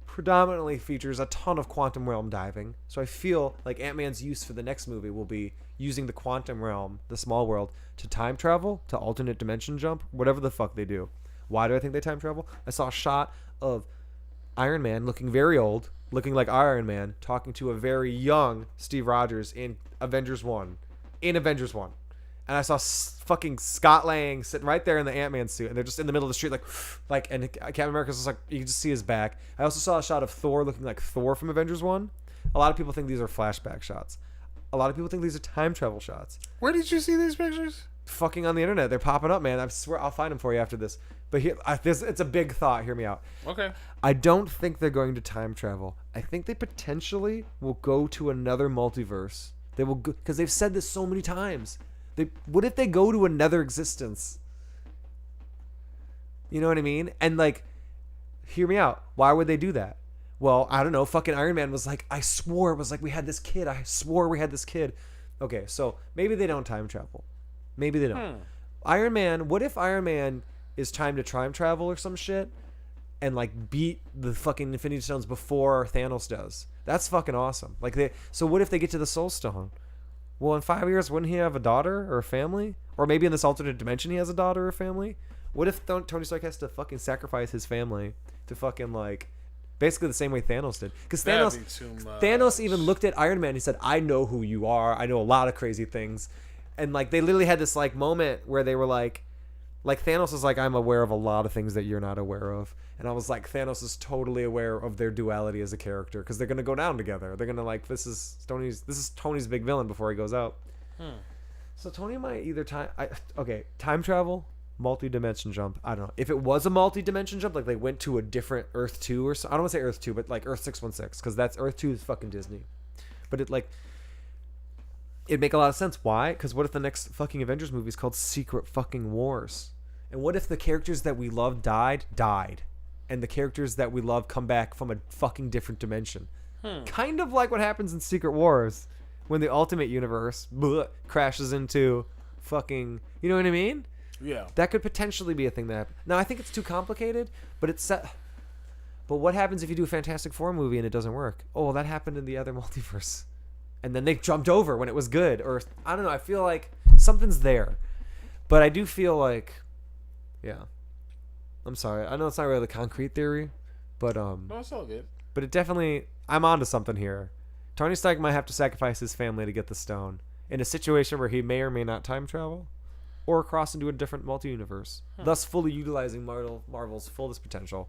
predominantly features a ton of quantum realm diving. So I feel like Ant-Man's use for the next movie will be using the quantum realm, the small world, to time travel, to alternate dimension jump, whatever the fuck they do. Why do I think they time travel? I saw a shot of Iron Man looking very old, looking like Iron Man, talking to a very young Steve Rogers in Avengers 1. And I saw fucking Scott Lang sitting right there in the Ant-Man suit, and they're just in the middle of the street, like, and Captain America's just like, you can just see his back. I also saw a shot of Thor looking like Thor from Avengers 1. A lot of people think these are flashback shots. A lot of people think these are time travel shots. Where did you see these pictures? Fucking on the internet. They're popping up, man. I swear I'll find them for you after this. But here, it's a big thought. Hear me out. Okay. I don't think they're going to time travel. I think they potentially will go to another multiverse. They will, because they've said this so many times. What if they go to another existence? You know what I mean? And like, hear me out. Why would they do that? Well, I don't know. Fucking Iron Man was like, I swore it was like we had this kid. I swore we had this kid. Okay, so maybe they don't time travel. Maybe they don't. Iron Man, what if Iron Man is time to time travel or some shit and like beat the fucking Infinity Stones before Thanos does? That's fucking awesome. So what if they get to the Soul Stone? Well, in 5 years, wouldn't he have a daughter or a family? Or maybe in this alternate dimension he has a daughter or a family? What if Tony Stark has to fucking sacrifice his family to fucking like basically the same way Thanos did? Because Thanos even looked at Iron Man and he said, I know who you are. I know a lot of crazy things. And like they literally had this like moment where they were like Thanos was like, I'm aware of a lot of things that you're not aware of. And I was like, Thanos is totally aware of their duality as a character because they're gonna go down together. They're gonna like this is Tony's big villain before he goes out. So Tony might either time travel, multi-dimension jump. I don't know if it was a multi-dimension jump, like they went to a different Earth 2 or so. I don't want to say Earth 2, but like Earth 616 because that's Earth 2 is fucking Disney. But it'd make a lot of sense. Why? Because what if the next fucking Avengers movie is called Secret fucking Wars? And what if the characters that we love died, and the characters that we love come back from a fucking different dimension? Kind of like what happens in Secret Wars when the Ultimate Universe crashes into fucking, you know what I mean? Yeah. That could potentially be a thing that happens. Now, I think it's too complicated, but it's set. But what happens if you do a Fantastic Four movie and it doesn't work? Oh, well, that happened in the other multiverse. And then they jumped over when it was good. Or, I don't know, I feel like something's there. But I do feel like, yeah. I'm sorry. I know it's not really the concrete theory, but no, it's all good. But it definitely, I'm onto something here. Tony Stark might have to sacrifice his family to get the stone in a situation where he may or may not time travel or cross into a different multi-universe, thus fully utilizing Marvel's fullest potential.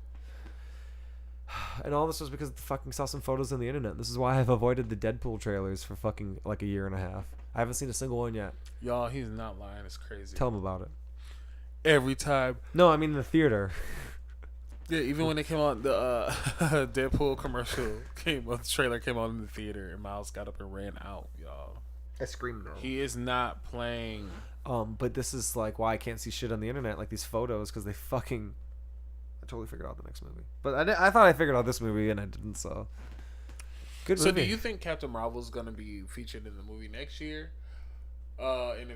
And all this was because I fucking saw some photos on the internet. This is why I've avoided the Deadpool trailers for fucking like a year and a half. I haven't seen a single one yet. Y'all, he's not lying. It's crazy. Tell him about it. Every time. No, I mean in the theater. Yeah, even when it came on, the Deadpool commercial the trailer came on in the theater, and Miles got up and ran out, y'all. I screamed no. He is not playing. But this is like why I can't see shit on the internet, like these photos, because they fucking. I totally figured out the next movie, but I thought I figured out this movie and I didn't. So good movie. So do you think Captain Marvel is gonna be featured in the movie next year? In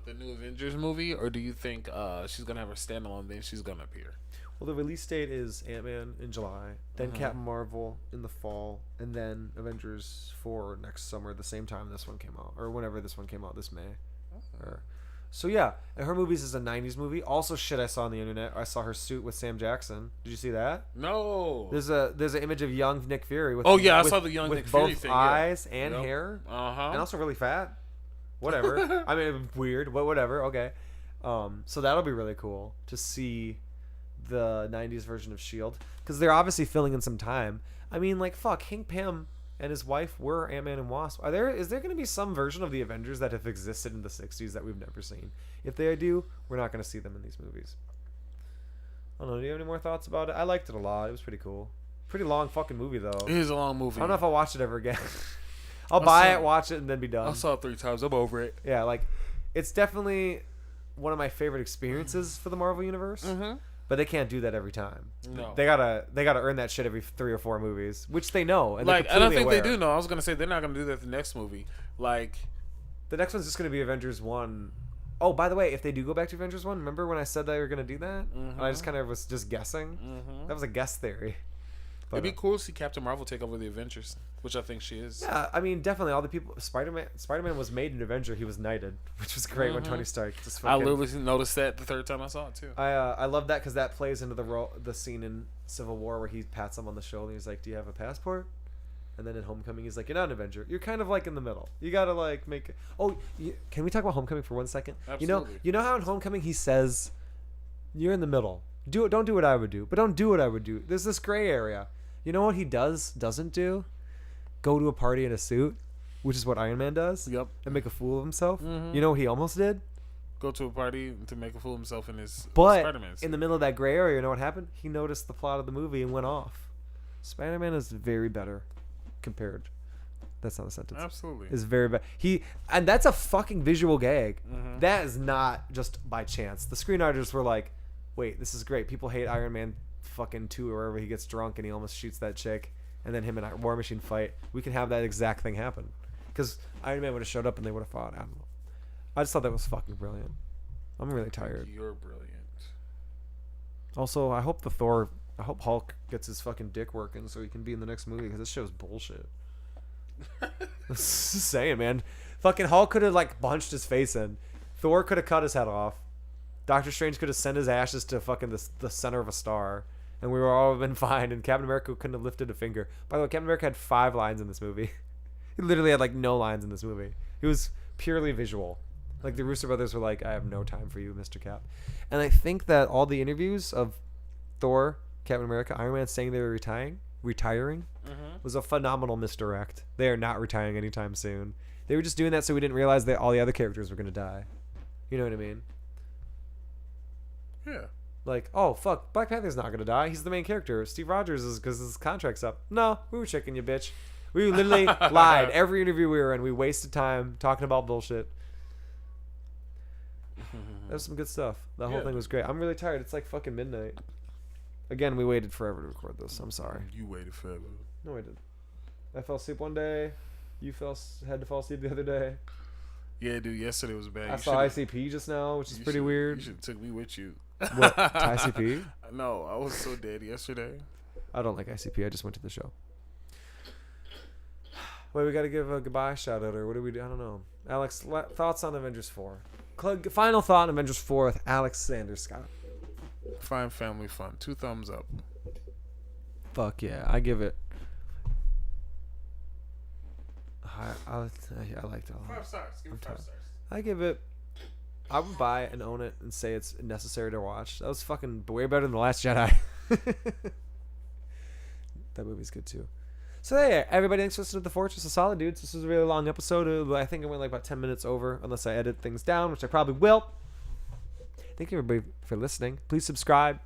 the new Avengers movie, or do you think she's gonna have her standalone, then she's gonna appear? Well, the release date is Ant-Man in July, then Captain Marvel in the fall, and then Avengers 4 next summer, the same time this one came out, or whenever this one came out, this May. So yeah, and her movies is a 90s movie. Also, shit I saw on the internet. I saw her suit with Sam Jackson. Did you see that? No. There's an image of young Nick Fury with I saw the young with Nick both Fury thing, eyes and hair, and also really fat. Whatever. I mean, weird, but whatever. Okay. So that'll be really cool to see the 90s version of S.H.I.E.L.D. because they're obviously filling in some time. I mean, like, fuck, Hank Pym and his wife were Ant-Man and Wasp. Is there going to be some version of the Avengers that have existed in the 60s that we've never seen? If they do, we're not going to see them in these movies. I don't know. Do you have any more thoughts about it? I liked it a lot. It was pretty cool. Pretty long fucking movie, though. It is a long movie. I don't know if I'll watch it ever again. I'll buy it, watch it, and then be done. I saw it 3 times. I'm over it. Yeah, like, it's definitely one of my favorite experiences for the Marvel Universe. Mm-hmm. But they can't do that every time. No, they gotta earn that shit every 3 or 4 movies, which they know. And like, I don't think they do know. I was gonna say they're not gonna do that the next movie. Like, the next one's just gonna be Avengers 1. Oh, by the way, if they do go back to Avengers 1, remember when I said they were gonna do that? And I just kind of was just guessing. That was a guess theory. But, it'd be cool to see Captain Marvel take over the Avengers, which I think she is. Yeah, I mean, definitely all the people. Spider-Man was made an Avenger. He was knighted, which was great when Tony Stark just fucking. I literally noticed that the 3rd time I saw it too. I love that because that plays into the scene in Civil War where he pats him on the shoulder. And he's like, "Do you have a passport?" And then in Homecoming, he's like, "You're not an Avenger. You're kind of like in the middle. You gotta like make." Can we talk about Homecoming for 1 second? Absolutely. You know how in Homecoming he says, "You're in the middle. Don't do what I would do, but don't do what I would do." There's this gray area. You know what he doesn't do? Go to a party in a suit, which is what Iron Man does. Yep. And make a fool of himself. You know what he almost did? Go to a party to make a fool of himself in his Spider-Man suit. In the middle of that gray area, you know what happened? He noticed the plot of the movie and went off. Spider-Man is very better compared. That's not a sentence. Absolutely. Is very bad. And that's a fucking visual gag. That is not just by chance. The screenwriters were like, wait, this is great. People hate Iron Man fucking 2 or wherever he gets drunk and he almost shoots that chick and then him and War Machine fight. We can have that exact thing happen because Iron Man would have showed up and they would have fought. I don't know. I just thought that was fucking brilliant. I'm really tired. You're brilliant. Also, I hope Hulk gets his fucking dick working so he can be in the next movie because this show's bullshit. Just saying, man. Fucking Hulk could have like punched his face in. Thor could have cut his head off. Doctor Strange could have sent his ashes to fucking the center of a star. And we were all been fine, and Captain America couldn't have lifted a finger. By the way, Captain America had 5 lines in this movie. He literally had like no lines in this movie. He was purely visual. Like the Russo brothers were like, "I have no time for you, Mr. Cap." And I think that all the interviews of Thor, Captain America, Iron Man saying they were retiring, was a phenomenal misdirect. They are not retiring anytime soon. They were just doing that so we didn't realize that all the other characters were going to die. You know what I mean? Yeah. Like, oh, fuck, Black Panther's not going to die. He's the main character. Steve Rogers is because his contract's up. No, we were tricking you, bitch. We literally lied. Every interview we were in, we wasted time talking about bullshit. That was some good stuff. That whole thing was great. I'm really tired. It's like fucking midnight. Again, we waited forever to record this. I'm sorry. You waited forever. No, I didn't. I fell asleep one day. You had to fall asleep the other day. Yeah, dude. Yesterday was bad. I saw ICP just now, which is pretty weird. You should have took me with you. What? To ICP? No, I was so dead yesterday. I don't like ICP. I just went to the show. Wait, we got to give a goodbye shout out, or what do we do? I don't know. Alex, thoughts on Avengers 4? Final thought on Avengers 4 with Alexander Scott. Fine family fun. 2 thumbs up. Fuck yeah. I give it. I liked it a lot. 5 stars. Give it 5 stars. I give it. I would buy it and own it and say it's necessary to watch. That was fucking way better than The Last Jedi. That movie's good too. So yeah, everybody, thanks for listening to The Fortress of Solid, dudes. This was a really long episode. I think it went like about 10 minutes over, unless I edit things down, which I probably will. Thank you everybody for listening. Please subscribe,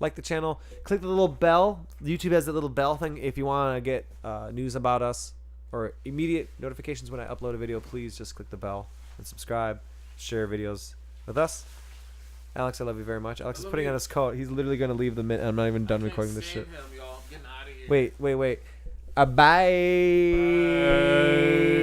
like the channel, click the little bell. YouTube has that little bell thing if you want to get news about us or immediate notifications when I upload a video, please just click the bell and subscribe. Share videos with us. Alex, I love you very much. Alex is putting on his coat. He's literally going to leave the minute. I'm not even done recording this shit. Him, y'all. Getting out of here. Wait. Bye. Bye.